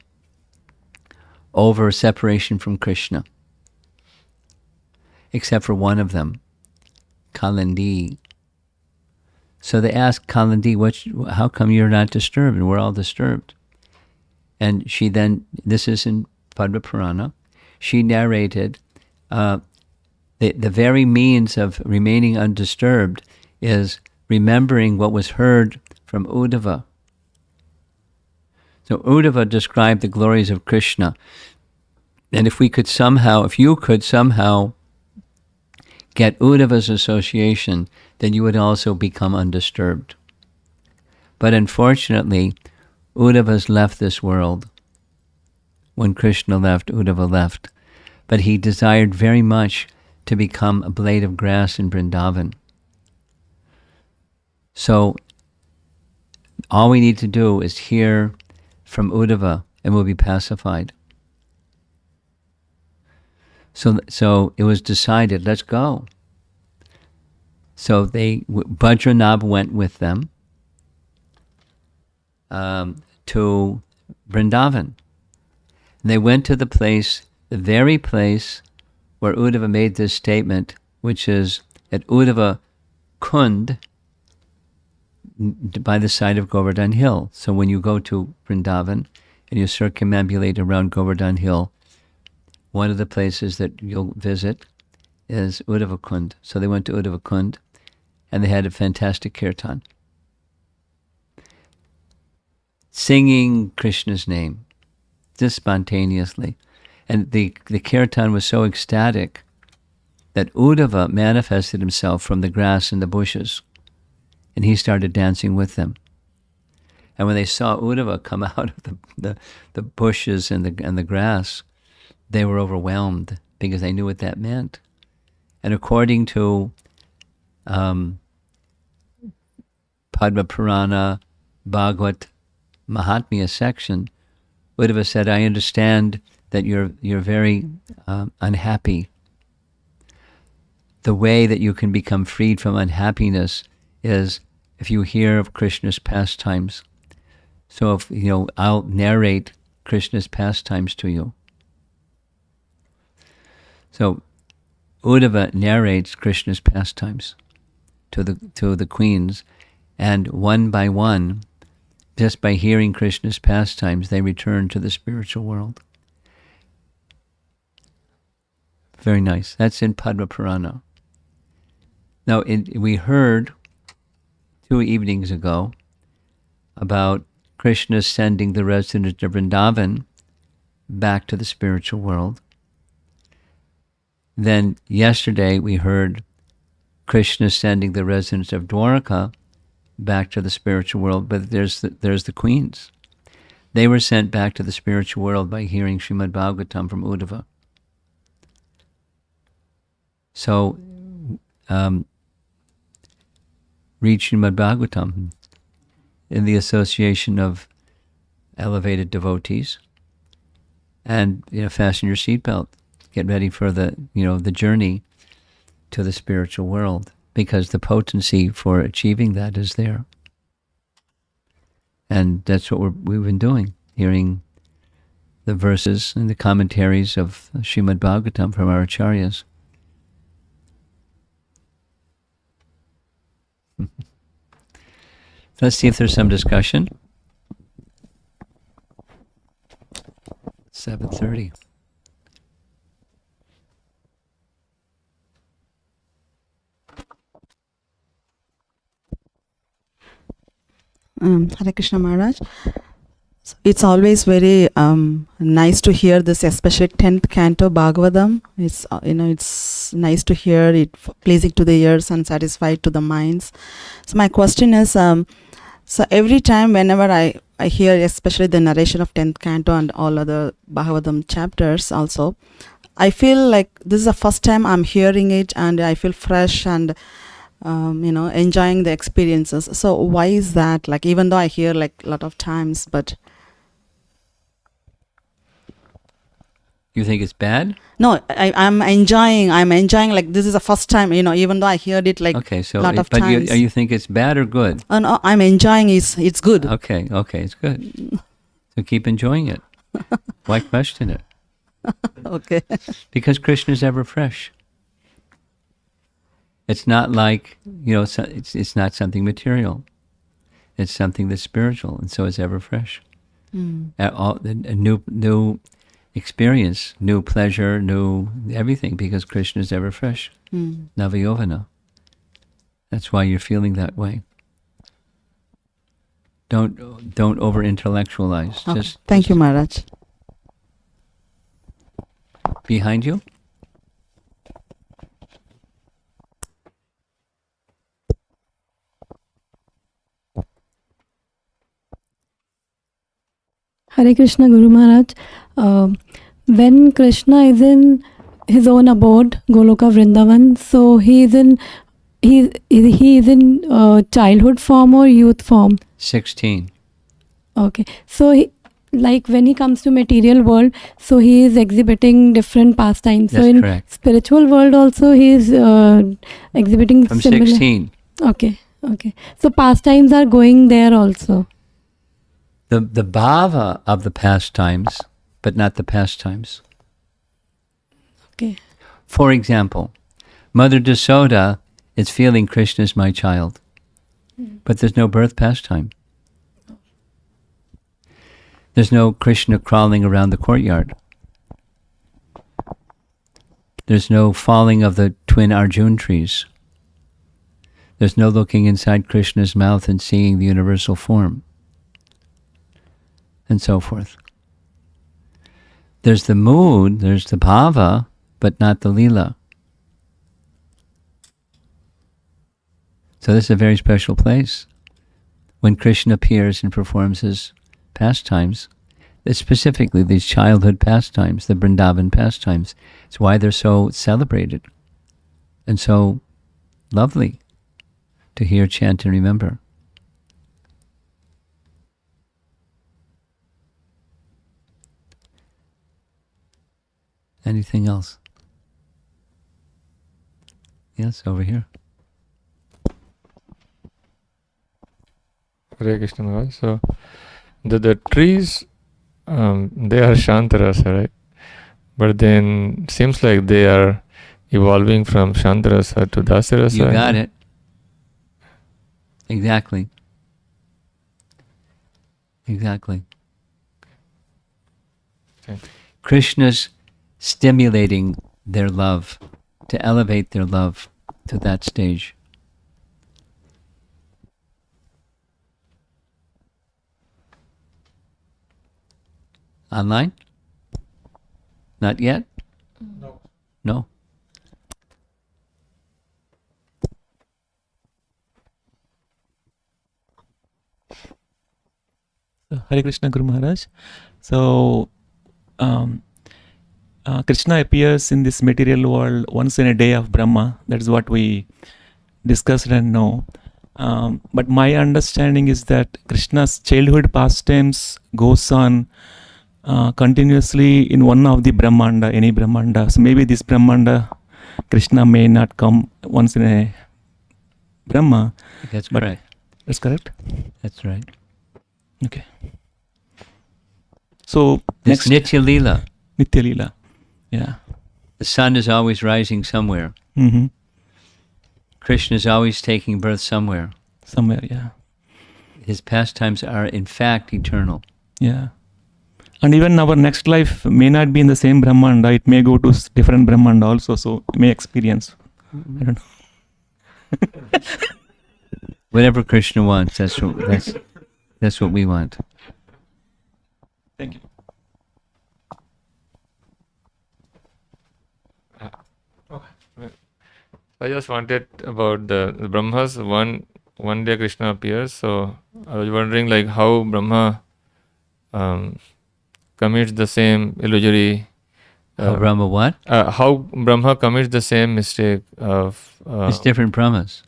over separation from Krishna, except for one of them, Contd. So they asked Contd, how come you're not disturbed? And we're all disturbed. And she then, this is in Padma Purana, she narrated the very means of remaining undisturbed is remembering what was heard from Uddhava. So Uddhava described the glories of Krishna. And if you could somehow get Uddhava's association, then you would also become undisturbed. But unfortunately, Uddhava's left this world. When Krishna left, Uddhava left. But he desired very much to become a blade of grass in Vrindavan. So all we need to do is hear from Uddhava and we'll be pacified. So it was decided, let's go. So Bhadranabh went with them to Vrindavan. And they went to the very place where Uddhava made this statement, which is at Uddhava Kund, by the side of Govardhan Hill. So when you go to Vrindavan and you circumambulate around Govardhan Hill, one of the places that you'll visit is Uddhava Kund. So they went to Uddhava Kund and they had a fantastic kirtan, singing Krishna's name, just spontaneously. And the kirtan was so ecstatic that Uddhava manifested himself from the grass and the bushes, and he started dancing with them. And when they saw Uddhava come out of the bushes and the grass, they were overwhelmed because they knew what that meant. And according to Padma Purana, Bhagavad Mahatmya section, Uddhava said, I understand that you're very unhappy. The way that you can become freed from unhappiness is if you hear of Krishna's pastimes. So if I'll narrate Krishna's pastimes to you. So Uddhava narrates Krishna's pastimes to the queens, and one by one, just by hearing Krishna's pastimes, they return to the spiritual world. Very nice. That's in Padma Purana. Now, we heard 2 evenings ago about Krishna sending the residents of Vrindavan back to the spiritual world. Then yesterday we heard Krishna sending the residents of Dwarka back to the spiritual world, but there's the queens. They were sent back to the spiritual world by hearing Srimad Bhagavatam from Uddhava. So, read Srimad Bhagavatam in the association of elevated devotees, and fasten your seatbelt. Get ready for the journey to the spiritual world, because the potency for achieving that is there. And that's what we've been doing, hearing the verses and the commentaries of Srimad Bhagavatam from our acharyas. Let's see if there's some discussion. 7:30.
Hare Krishna Maharaj. So it's always very nice to hear this, especially 10th canto Bhagavatam. It's it's nice to hear it, pleasing to the ears and satisfied to the minds. So my question is, So every time, whenever I hear, especially the narration of 10th canto and all other Bhagavatam chapters also, I feel like this is the first time I'm hearing it, and I feel fresh and enjoying the experiences. So why is that? Like, even though I hear like a lot of times, but
You think it's bad?
no, I'm enjoying. I'm enjoying, like, this is the first time, even though I heard it like
Okay, so
lot of
but
times.
you think it's bad or good?
No, I'm enjoying. It's good.
Okay, it's good. So keep enjoying it. Why question it?
Okay.
Because Krishna is ever fresh. It's not like, it's not something material. It's something that's spiritual, and so it's ever fresh. A new experience, new pleasure, new everything, because Krishna is ever fresh. Navayovana. That's why you're feeling that way. Don't over intellectualize.
Okay.
Just
Thank you, Maharaj.
behind you.
Hare Krishna Guru Maharaj. When Krishna is in his own abode, Goloka Vrindavan, so he is in childhood form or youth form?
16.
Okay. So like when he comes to material world, so he is exhibiting different pastimes.
That's
so in
correct.
spiritual world also he is exhibiting
From
similar.
16.
Okay. So pastimes are going there also.
The bhava of the pastimes, but not the pastimes.
Okay.
For example, Mother Dasoda is feeling Krishna is my child, but there's no birth pastime. There's no Krishna crawling around the courtyard. There's no falling of the twin Arjun trees. There's no looking inside Krishna's mouth and seeing the universal form, and so forth. There's the mood, there's the bhava, but not the lila. So this is a very special place. When Krishna appears and performs his pastimes, specifically these childhood pastimes, the Vrindavan pastimes, it's why they're so celebrated and so lovely to hear, chant, and remember. Anything else? Yes, over here.
Hare Krishna Maharaj. So the trees, they are Shantarasa, right? But then seems like they are evolving from Shantarasa to Dasarasa.
You got it. Exactly.
Thank you.
Krishna's stimulating their love, to elevate their love to that stage. Online? Not yet? No?
Hare Krishna Guru Maharaj. So, Krishna appears in this material world once in a day of Brahma. That is what we discussed and know. But my understanding is that Krishna's childhood pastimes goes on continuously in one of the Brahmanda, any Brahmanda. So maybe this Brahmanda, Krishna may not come once in a Brahma.
That's correct.
That's correct?
That's right.
Okay. So
This
next,
Nitya Leela.
Nitya Leela. Yeah.
The sun is always rising somewhere.
Mm-hmm.
Krishna is always taking birth somewhere.
Somewhere, yeah.
His pastimes are in fact eternal.
Yeah. And even our next life may not be in the same Brahmanda. It may go to different Brahmanda also. So we may experience. I don't know.
Whatever Krishna wants, that's what we want.
Thank you.
I just wanted about the Brahmas. One day Krishna appears, so I was wondering like how Brahma commits the same illusory.
Brahma what?
How Brahma commits the same mistake of.
It's different Brahmas.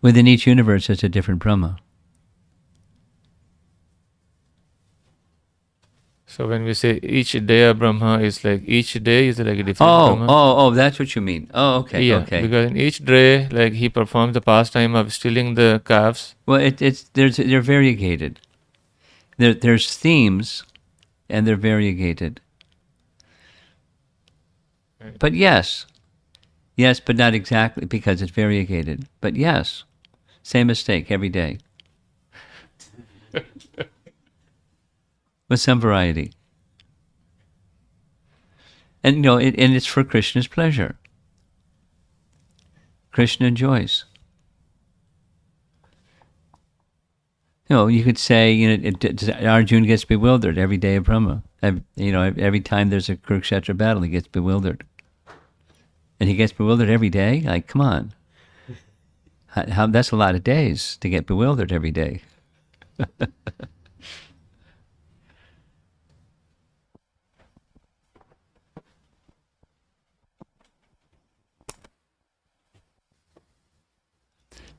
Within each universe, it's a different Brahma.
So when we say each day of Brahma is like each day is like a different Brahma.
Oh, that's what you mean. Oh, okay,
Yeah,
okay.
because in each day, like he performs the pastime of stealing the calves.
Well, they're variegated. There's themes, and they're variegated.
Right.
But yes, but not exactly because it's variegated. But yes, same mistake every day. With some variety. And and it's for Krishna's pleasure. Krishna enjoys. You could say, Arjuna gets bewildered every day of Brahma. Every time there's a Kurukshetra battle, he gets bewildered. And he gets bewildered every day? Like, come on. That's a lot of days to get bewildered every day.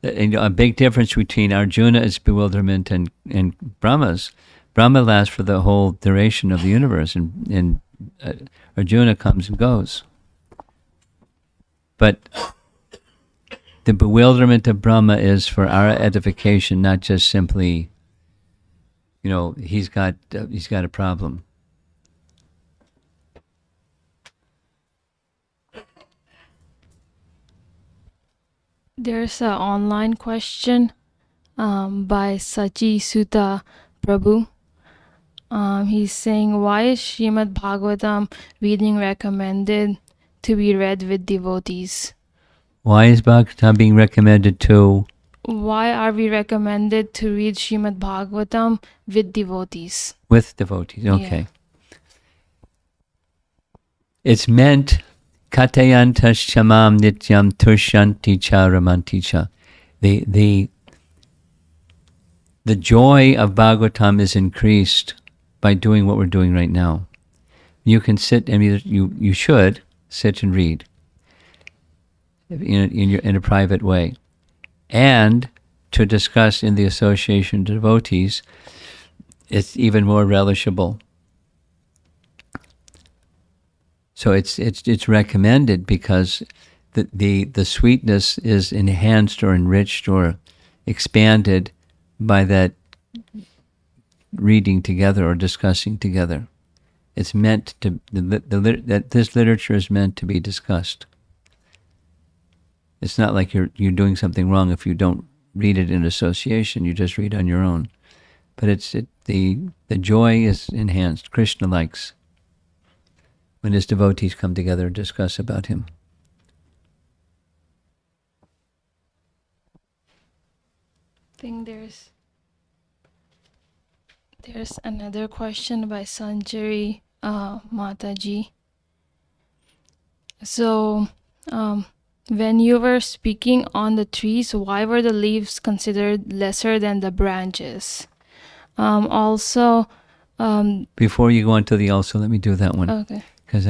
A big difference between Arjuna's bewilderment and Brahma's. Brahma lasts for the whole duration of the universe, and Arjuna comes and goes. But the bewilderment of Brahma is for our edification, not just simply, he's got a problem.
There's an online question by Sachi Sutta Prabhu. He's saying, why is Srimad Bhagavatam reading recommended to be read with devotees?
Why is Bhagavatam being recommended to?
Why are we recommended to read Srimad Bhagavatam with devotees?
With devotees, okay.
Yeah.
It's meant Katayantas shamam nityam tushanti cha ramanti cha. The joy of Bhagavatam is increased by doing what we're doing right now. You can sit and you should sit and read in a private way, and to discuss in the association of devotees. It's even more relishable. So it's recommended because the sweetness is enhanced or enriched or expanded by that reading together or discussing together. It's meant to that this literature is meant to be discussed. It's not like you're doing something wrong if you don't read it in association. You just read on your own. But the joy is enhanced. Krishna likes when his devotees come together and discuss about him.
I think there's another question by Sanjari Mataji. So, when you were speaking on the trees, why were the leaves considered lesser than the branches? Also,
before you go on to the also, let me do that one.
Okay.
Because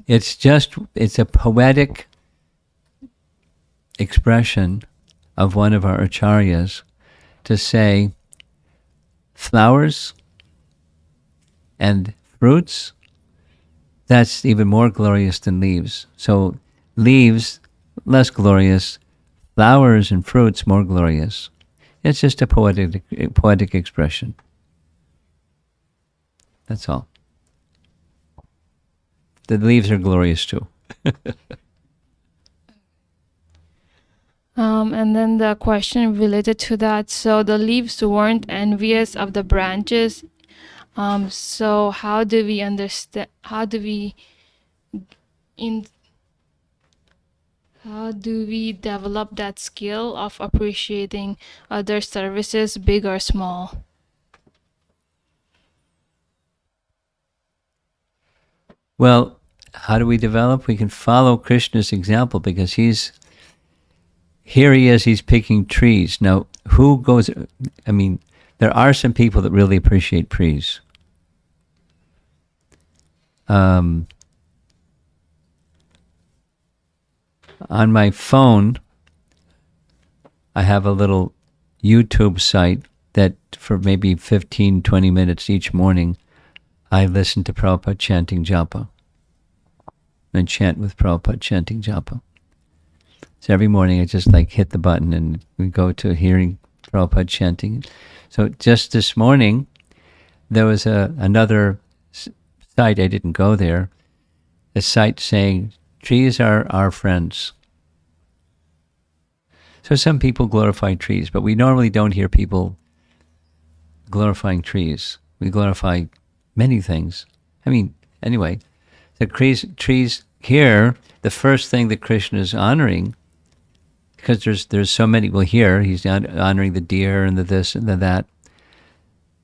it's a poetic expression of one of our acharyas to say flowers and fruits, that's even more glorious than leaves. So leaves, less glorious, flowers and fruits, more glorious. It's just a poetic expression. That's all. The leaves are glorious too.
And then the question related to that. So the leaves weren't envious of the branches. So how do we understand? How do we develop that skill of appreciating other services, big or small?
Well, how do we develop? We can follow Krishna's example because he's here he is, he's picking trees. Now, who goes, I mean, there are some people that really appreciate trees. On my phone, I have a little YouTube site that for maybe 15, 20 minutes each morning, I listen to Prabhupada chanting japa and chant with Prabhupada chanting japa. So every morning I just like hit the button and we go to hearing Prabhupada chanting. So just this morning, there was another site, I didn't go there, a site saying, trees are our friends. So some people glorify trees, but we normally don't hear people glorifying trees. We glorify many things. I mean, anyway, the trees here, the first thing that Krishna is honoring, because there's so many, well here, he's honoring the deer and the this and the that,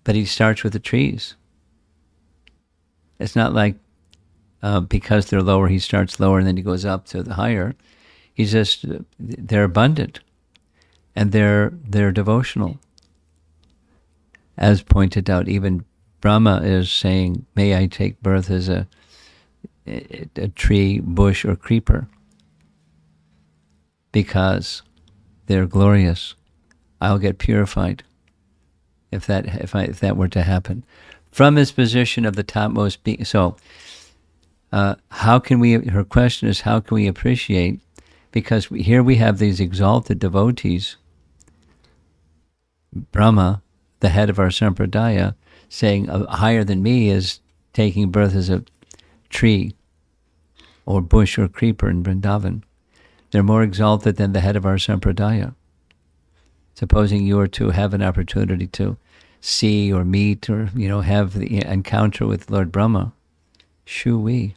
but he starts with the trees. It's not like because they're lower, he starts lower and then he goes up to the higher. He's just, they're abundant and they're devotional. As pointed out, even Brahma is saying, may I take birth as a tree, bush, or creeper, because they're glorious. I'll get purified if that were to happen. From his position of the topmost being. So, how can we, her question is, how can we appreciate, because here we have these exalted devotees, Brahma, the head of our sampradaya, saying higher than me is taking birth as a tree or bush or creeper in Vrindavan. They're more exalted than the head of our sampradaya. Supposing you were to have an opportunity to see or meet or, have the encounter with Lord Brahma, shoo-wee.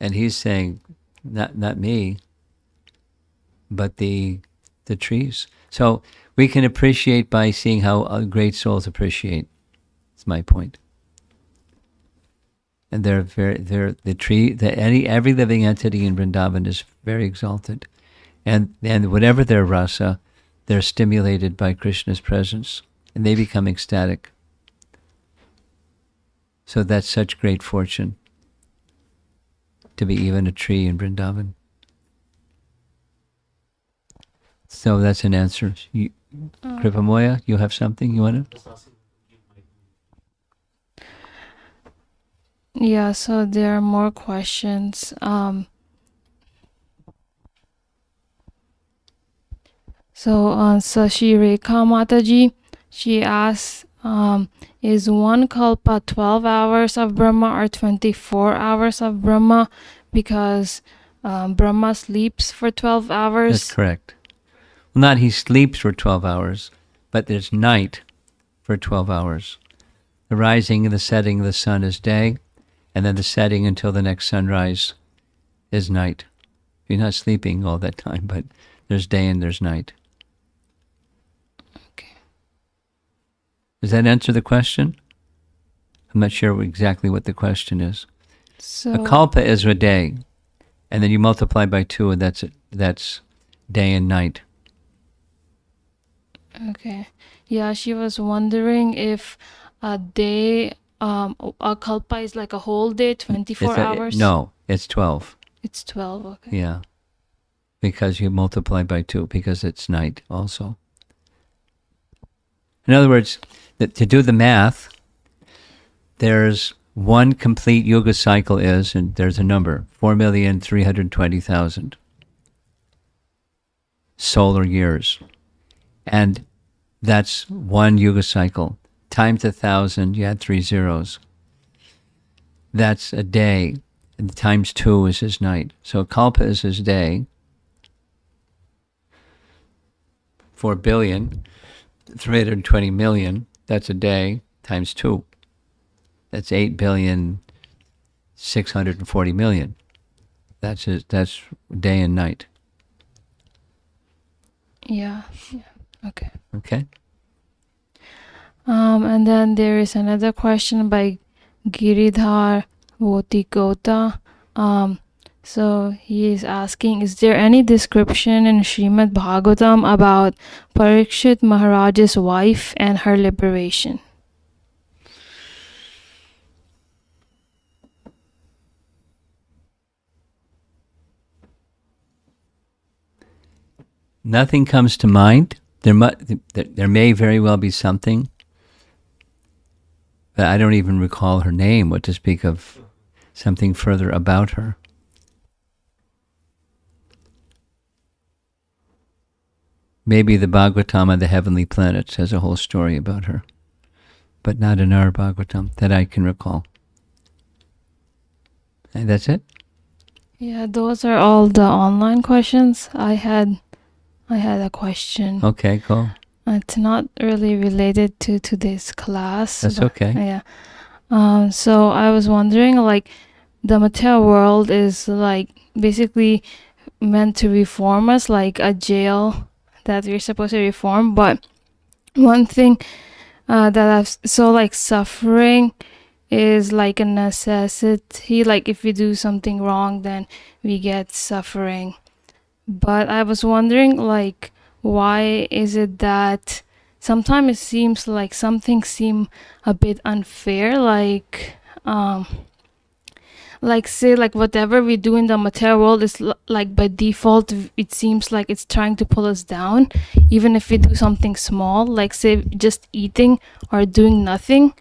And he's saying, not me, but the trees. So we can appreciate by seeing how great souls appreciate. That's my point. And every living entity in Vrindavan is very exalted. And whatever their rasa, they're stimulated by Krishna's presence and they become ecstatic. So that's such great fortune to be even a tree in Vrindavan. So that's an answer. Kripamoya, you have something you want to?
Yeah, so there are more questions. Sashi Rekha Mataji, she asks, is one kalpa 12 hours of Brahma or 24 hours of Brahma? Because Brahma sleeps for 12 hours.
That's correct. Well, not he sleeps for 12 hours, but there's night for 12 hours. The rising and the setting of the sun is day, and then the setting until the next sunrise is night. You're not sleeping all that time, but there's day and there's night.
Okay.
Does that answer the question? I'm not sure exactly what the question is.
So
A kalpa is a day, and then you multiply by 2, and that's day and night.
okay. Yeah, she was wondering if a day, a kalpa is like a whole day, 24 hours?
No, it's 12.
It's 12, okay.
Yeah. Because you multiply by 2, because it's night also. In other words, to do the math, there's one complete yuga cycle is, and there's a number, 4,320,000 solar years. And that's one yuga cycle. Times 1,000, you add 3 zeros. That's a day, and times 2 is his night. So a kalpa is his day. 4,320,000,000, that's a day, times 2. That's 8,640,000,000. That's day and night.
Yeah, okay.
Okay?
And then there is another question by Giridhar Votigota. So he is asking, is there any description in Srimad Bhagavatam about Parikshit Maharaj's wife and her liberation?
Nothing comes to mind. There may very well be something, but I don't even recall her name, what to speak of something further about her. Maybe the Bhagavatam on the Heavenly Planets has a whole story about her, but not in our Bhagavatam that I can recall. And that's it?
Yeah, those are all the online questions. I had a question.
Okay, cool.
It's not really related to today's class.
That's
but-
okay.
Yeah. So I was wondering, like, the material world is like basically meant to reform us, like a jail that we're supposed to reform. But one thing that like suffering is like a necessity. Like if we do something wrong, then we get suffering. But I was wondering, like, why is it that sometimes it seems like something seem a bit unfair, like say like whatever we do in the material world is like by default it seems like it's trying to pull us down, even if we do something small, like say just eating or doing nothing,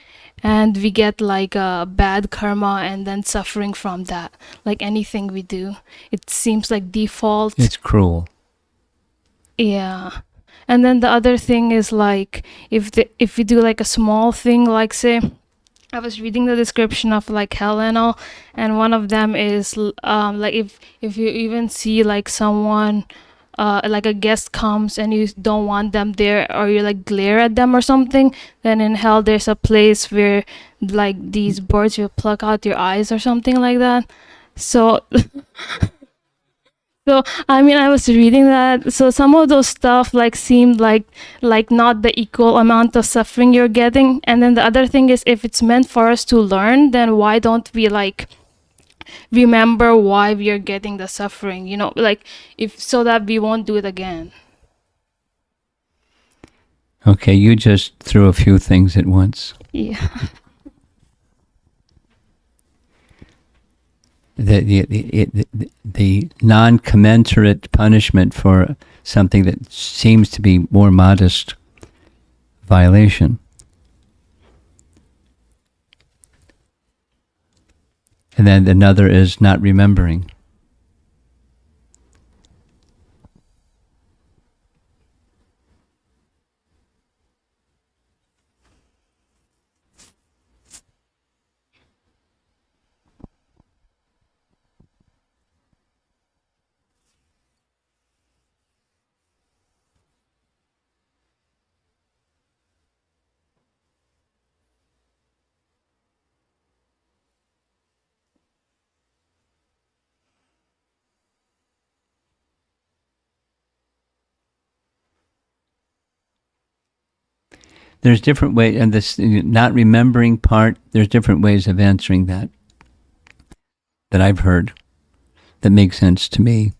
and we get like a bad karma and then suffering from that. Like anything we do, it seems like default.
It's cruel.
Yeah. And then the other thing is like if we do like a small thing, like say I was reading the description of like hell and all, and one of them is like if you even see like someone like a guest comes and you don't want them there, or you like glare at them or something, then in hell there's a place where like these birds will pluck out your eyes or something like that. So so I mean, I was reading that, so some of those stuff like seemed like not the equal amount of suffering you're getting. And then the other thing is, if it's meant for us to learn, then why don't we like remember why we are getting the suffering, you know, like if so that we won't do it again.
Okay, you just threw a few things at once.
Yeah.
The non-commensurate punishment for something that seems to be more modest violation. And then another is not remembering. There's different ways, and this not remembering part, there's different ways of answering that I've heard that make sense to me.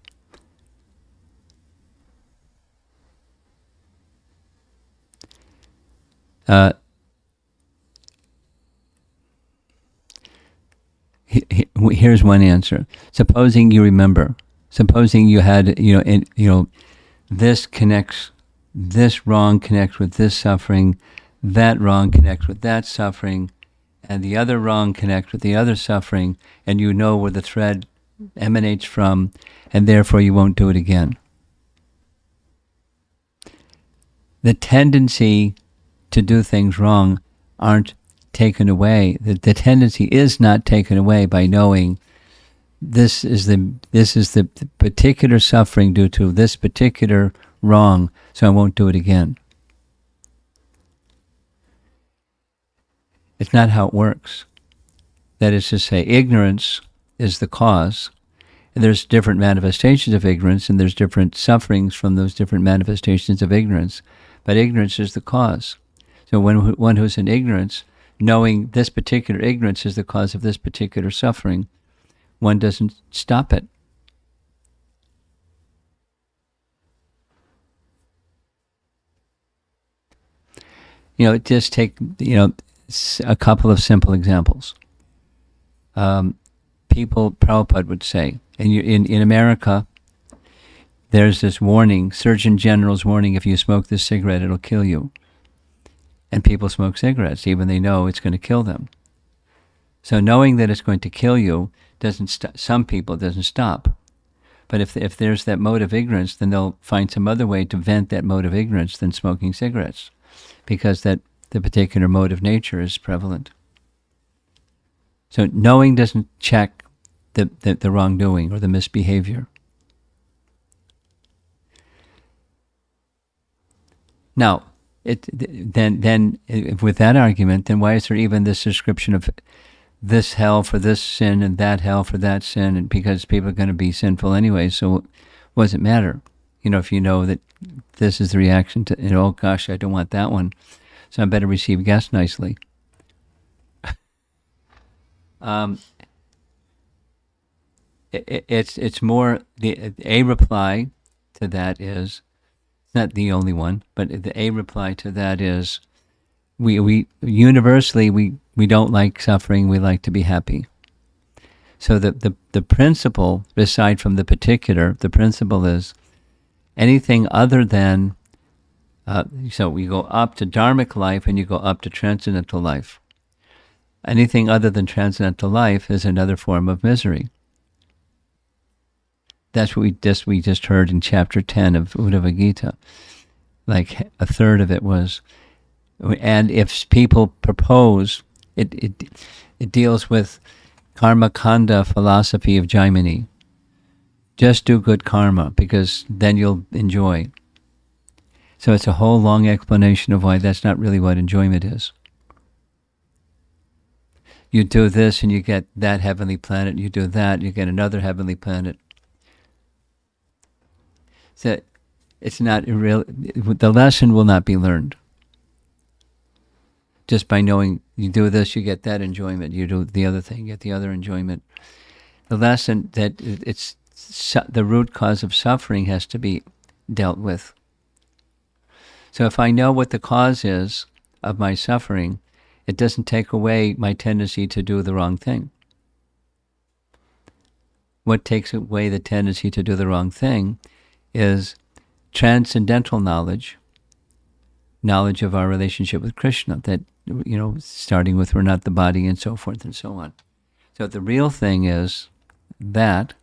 Here's one answer. Supposing you remember, supposing you had, this connects, this wrong connects with this suffering, that wrong connects with that suffering, and the other wrong connects with the other suffering, and you know where the thread emanates from, and therefore you won't do it again. The tendency to do things wrong aren't taken away. The tendency is not taken away by knowing this is the particular suffering due to this particular wrong, so I won't do it again. It's not how it works. That is to say, ignorance is the cause. And there's different manifestations of ignorance, and there's different sufferings from those different manifestations of ignorance. But ignorance is the cause. So when one who's in ignorance, knowing this particular ignorance is the cause of this particular suffering, one doesn't stop it. Just take, a couple of simple examples. People, Prabhupada would say, and in America, there's this warning, Surgeon General's warning, if you smoke this cigarette, it'll kill you. And people smoke cigarettes, even they know it's going to kill them. So knowing that it's going to kill you some people doesn't stop. But if there's that mode of ignorance, then they'll find some other way to vent that mode of ignorance than smoking cigarettes, because that the particular mode of nature is prevalent. So knowing doesn't check the wrongdoing or the misbehavior. Now, then with that argument, then why is there even this description of this hell for this sin and that hell for that sin? And because people are going to be sinful anyway, so what does it matter? If you know that this is the reaction to, oh gosh, I don't want that one, so I better receive guests nicely. It's more, a reply to that is, it's not the only one, but the a reply to that is, we universally we don't like suffering, we like to be happy. So the principle, aside from the particular, the principle is anything other than, so we go up to dharmic life and you go up to transcendental life. Anything other than transcendental life is another form of misery. That's what we just heard in chapter 10 of Uddhava Gita. Like a third of it was, and if people propose, it deals with karma kanda philosophy of Jaimini. Just do good karma, because then you'll enjoy. So it's a whole long explanation of why that's not really what enjoyment is. You do this and you get that heavenly planet, you do that, you get another heavenly planet. So it's not real. The lesson will not be learned. Just by knowing you do this, you get that enjoyment. You do the other thing, you get the other enjoyment. The lesson that it's the root cause of suffering has to be dealt with. So if I know what the cause is of my suffering, it doesn't take away my tendency to do the wrong thing. What takes away the tendency to do the wrong thing is transcendental knowledge of our relationship with Krishna, that, starting with we're not the body and so forth and so on. So the real thing is that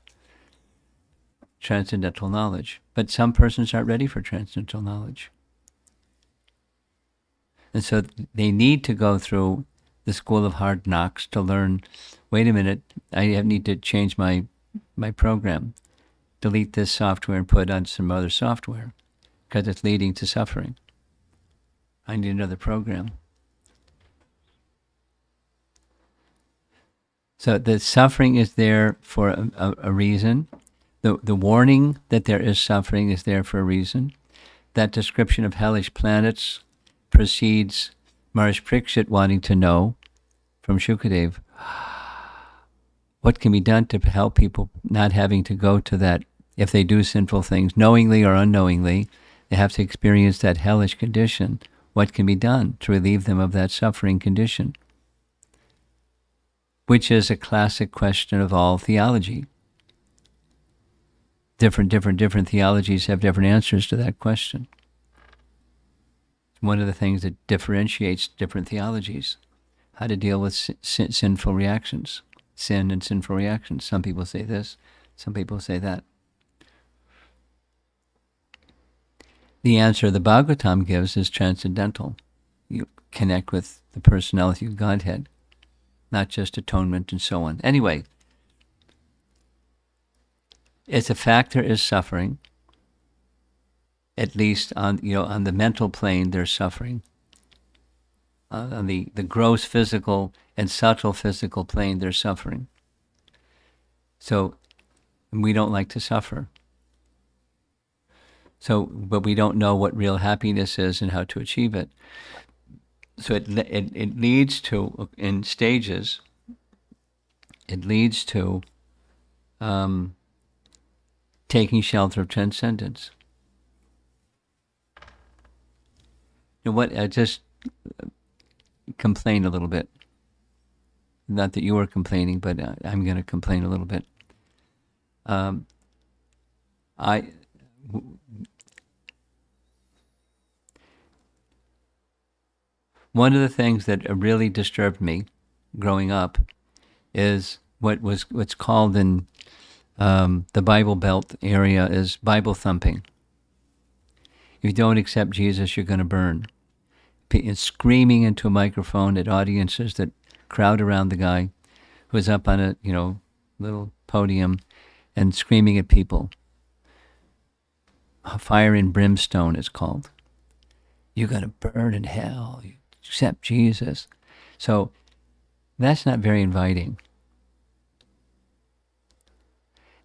transcendental knowledge. But some persons aren't ready for transcendental knowledge. And so they need to go through the school of hard knocks to learn, wait a minute, I need to change my program. Delete this software and put on some other software, because it's leading to suffering. I need another program. So the suffering is there for a reason. The warning that there is suffering is there for a reason. That description of hellish planets precedes Maharishi Parikshit wanting to know from Shukadev, what can be done to help people not having to go to that, if they do sinful things, knowingly or unknowingly, they have to experience that hellish condition. What can be done to relieve them of that suffering condition? Which is a classic question of all theology. Different theologies have different answers to that question. It's one of the things that differentiates different theologies, how to deal with sinful reactions, sin and sinful reactions. Some people say this, some people say that. The answer the Bhagavatam gives is transcendental. You connect with the personality of Godhead, not just atonement and so on. Anyway, it's a fact there is suffering. At least on the mental plane, there's suffering. On the gross physical and subtle physical plane, there's suffering. So we don't like to suffer. So, but we don't know what real happiness is and how to achieve it. So it leads to, in stages, it leads to taking shelter of transcendence. What? Just complain a little bit. Not that you were complaining, but I'm going to complain a little bit. One of the things that really disturbed me growing up is what's called in the Bible Belt area is Bible thumping. If you don't accept Jesus, you're going to burn. And screaming into a microphone at audiences that crowd around the guy who's up on a little podium and screaming at people. Fire and brimstone is called. You're going to burn in hell. You accept Jesus. So that's not very inviting.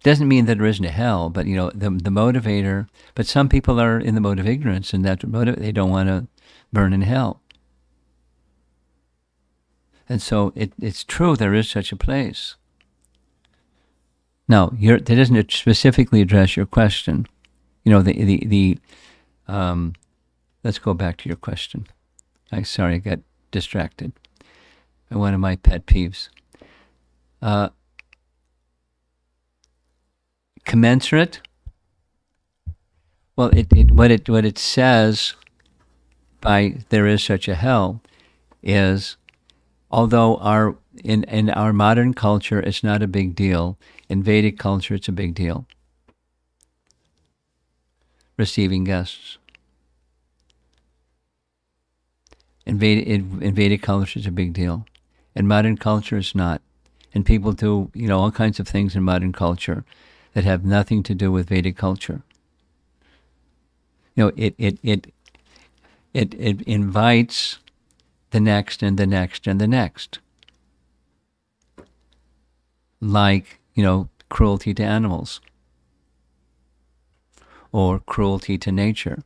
Doesn't mean that there isn't a hell, but the motivator. But some people are in the mode of ignorance, and that they don't want to burn in hell. And so it's true there is such a place. Now, that doesn't specifically address your question. Let's go back to your question. Sorry, I got distracted by one of my pet peeves. Commensurate. Well, what it says by there is such a hell is, although in our modern culture it's not a big deal, in Vedic culture it's a big deal. Receiving guests. In Vedic culture it's a big deal. In modern culture it's not. And people do all kinds of things in modern culture that have nothing to do with Vedic culture. It invites the next and the next and the next. Like, cruelty to animals or cruelty to nature.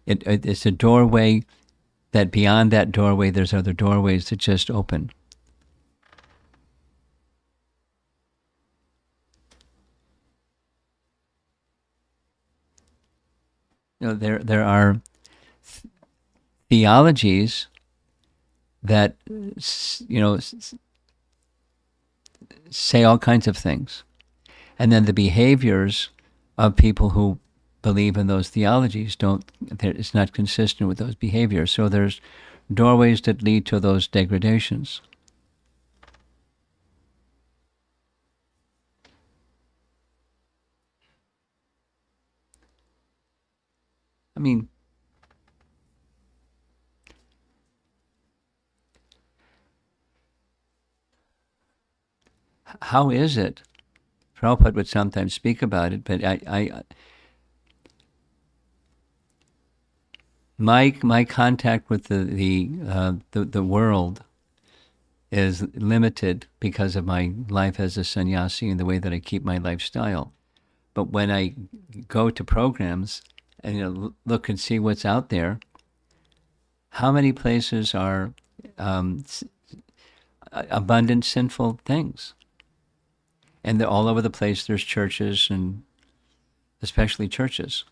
It's a doorway that beyond that doorway there's other doorways that just open. There are theologies that say all kinds of things, and then the behaviors of people who believe in those theologies it's not consistent with those behaviors. So there's doorways that lead to those degradations. I mean, how is it? Prabhupada would sometimes speak about it, but my contact with the world is limited because of my life as a sannyasi and the way that I keep my lifestyle. But when I go to programs and look and see what's out there, how many places are abundant sinful things? And they're all over the place. There's churches, and especially churches,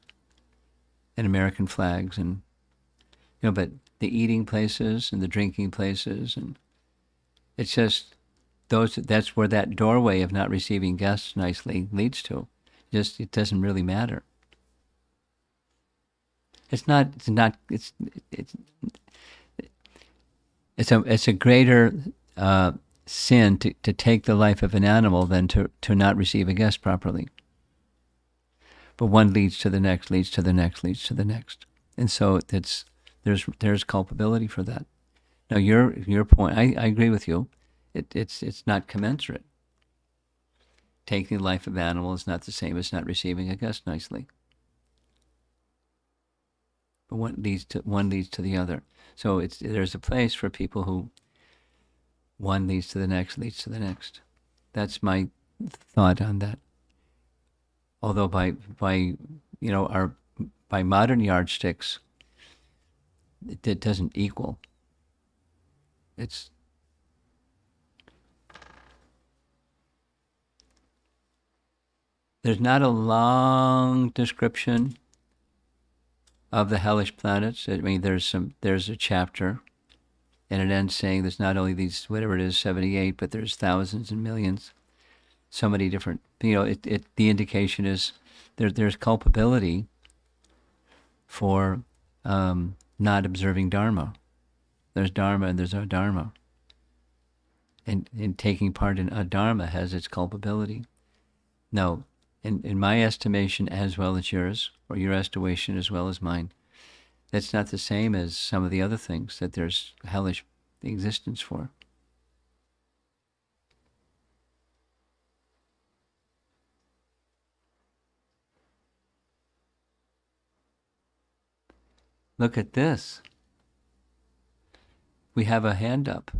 and American flags, and but the eating places and the drinking places, and it's just that's where that doorway of not receiving guests nicely leads to. It doesn't really matter. It's a greater sin to take the life of an animal than to not receive a guest properly. But one leads to the next, leads to the next, leads to the next, and so there's culpability for that. Now your point, I agree with you. It's not commensurate. Taking the life of animal is not the same as not receiving a guest nicely. But one leads to the other. So there's a place for people who one leads to the next, leads to the next. That's my thought on that. Although by modern yardsticks, it doesn't equal. There's not a long description of the hellish planets. I mean, there's a chapter, and it ends saying there's not only these, whatever it is, 78, but there's thousands and millions. So many different, the indication is there's culpability for not observing Dharma. There's Dharma and there's Adharma. And taking part in Adharma has its culpability. No, in my estimation as well as yours, or your estimation as well as mine, that's not the same as some of the other things that there's hellish existence for. Look at this. We have a hand up.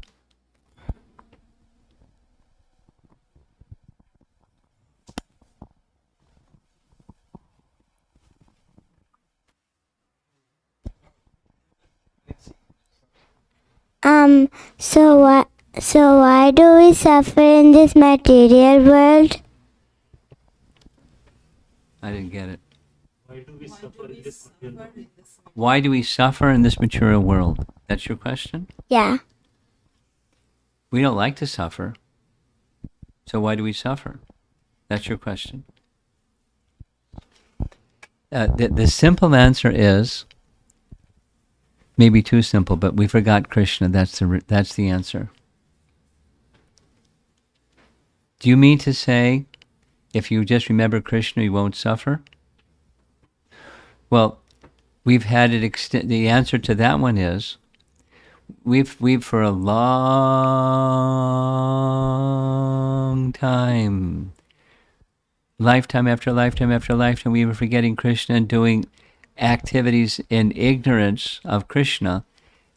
So why do we suffer in this material world?
I didn't get it. Why do we suffer in this material world? That's your question?
Yeah.
We don't like to suffer. So why do we suffer? That's your question. The simple answer is, maybe too simple, but we forgot Krishna. That's the answer. Do you mean to say, if you just remember Krishna, you won't suffer? Well, we've had it the answer to that one is, we've for a long time, lifetime after lifetime after lifetime, we were forgetting Krishna and doing activities in ignorance of Krishna,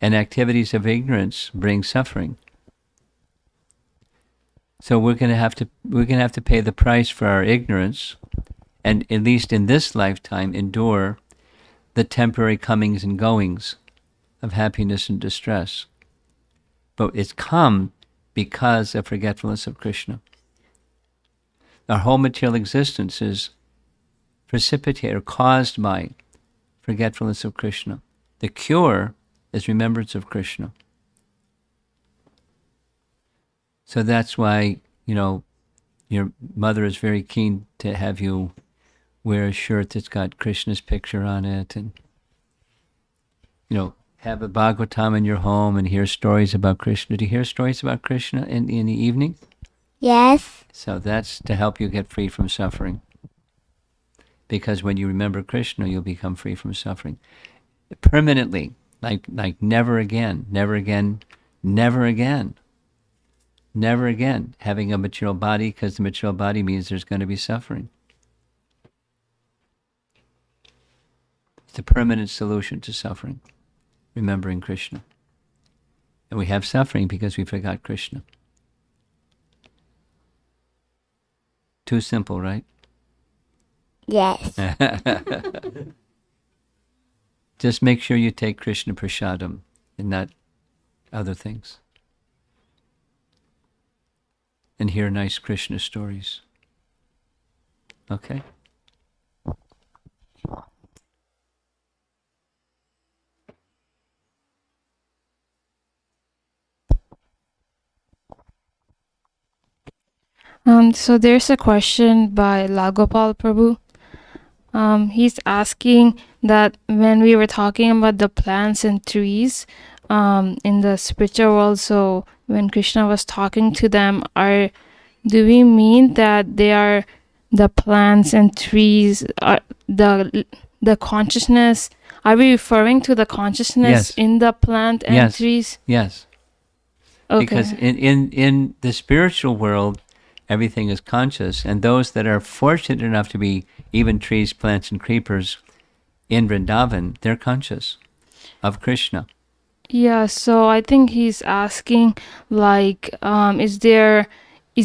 and activities of ignorance bring suffering. So we're going to have to pay the price for our ignorance, and at least in this lifetime endure the temporary comings and goings of happiness and distress. But it's come because of forgetfulness of Krishna. Our whole material existence is precipitated or caused by forgetfulness of Krishna. The cure is remembrance of Krishna. So that's why, your mother is very keen to have you wear a shirt that's got Krishna's picture on it, and, have a Bhagavatam in your home and hear stories about Krishna. Do you hear stories about Krishna in the evening?
Yes.
So that's to help you get free from suffering. Because when you remember Krishna, you'll become free from suffering. Permanently, like never again, never again, never again. Never again having a material body, because the material body means there's going to be suffering. It's a permanent solution to suffering, remembering Krishna. And we have suffering because we forgot Krishna. Too simple, right?
Yes.
Just make sure you take Krishna prasadam and not other things. And hear nice Krishna stories. Okay?
So there's a question by Lagopal Prabhu. He's asking that when we were talking about the plants and trees in the spiritual world, so when Krishna was talking to them, do we mean that they are the plants and trees, the consciousness? Are we referring to the consciousness
Yes.
in the plant and
Yes.
trees?
Yes.
Okay.
Because in the spiritual world, everything is conscious, and those that are fortunate enough to be even trees, plants, and creepers in Vrindavan, they're conscious of Krishna.
Yeah, so I think he's asking, like, is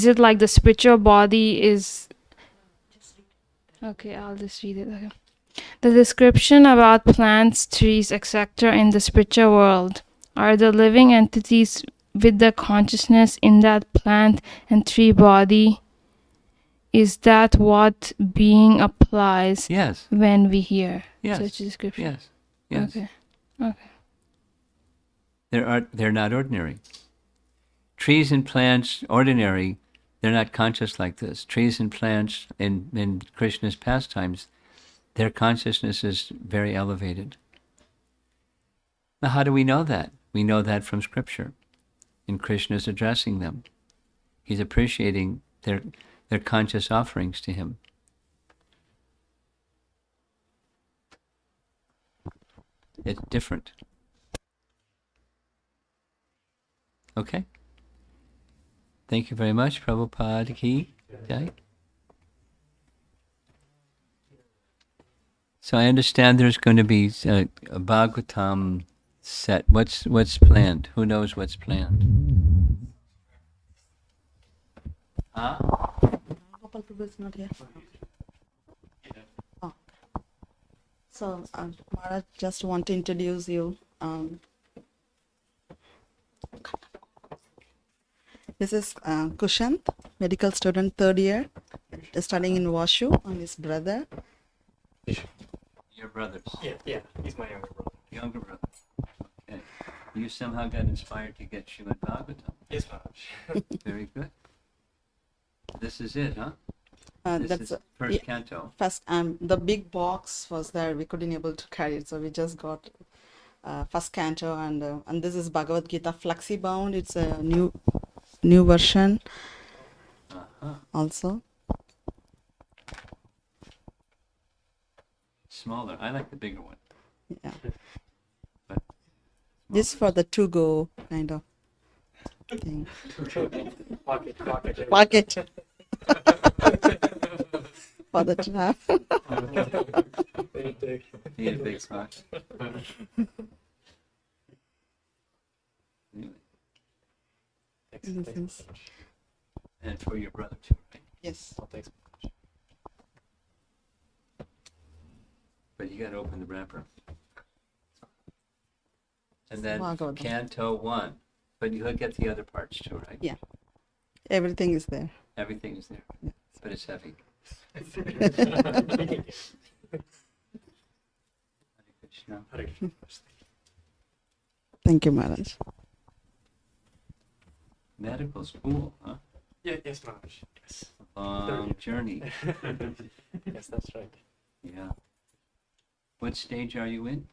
it like the spiritual body is... Okay, I'll just read it. Okay. The description about plants, trees, etc. in the spiritual world are the living entities with the consciousness in that plant and tree body. Is that what being applies
Yes.
when we hear
Yes.
such a description?
Yes. Yes.
Okay. Okay.
They're not ordinary. Trees and plants, ordinary, they're not conscious like this. Trees and plants in Krishna's pastimes, their consciousness is very elevated. Now, how do we know that? We know that from Scripture. And Krishna's addressing them. He's appreciating their conscious offerings to him. It's different. Okay? Thank you very much, Prabhupada ki jai. So I understand there's going to be a Bhagavatam set. What's planned? Who knows what's planned? Huh?
Gopal Prabhu is not here. Oh. So, Maharaj, just want to introduce you. This is Kushant, medical student, third year, studying in Washu, and his brother.
Your brothers.
Yeah, he's my younger brother.
Younger brother. Okay. You somehow got inspired to get Srimad Bhagavatam.
Yes, Maharaj.
Very good. This is it, huh? This
That's
is first canto.
first. The big box was there. We couldn't able to carry it, so we just got first canto, and this is Bhagavad Gita flexi bound. It's a new version
Uh-huh.
also.
Smaller. I like the bigger one.
Yeah,
But
this for the to go kind of thing.
Pocket.
Pocket for the trap.
need a big box. Anyway,
Thanks.
and for your brother too, right?
Yes.
Oh, thanks.
But you got to open the wrapper. And then
Bhagavatam.
Canto 1. But you'll get the other parts too, right?
Yeah. Everything is there.
Everything is there.
Yeah.
But it's heavy. Hare Krishna.
Thank you, Maharaj.
Medical school, huh?
Yes, Maharaj. Yes.
Long journey.
Yes, that's right.
Yeah. What stage are you in?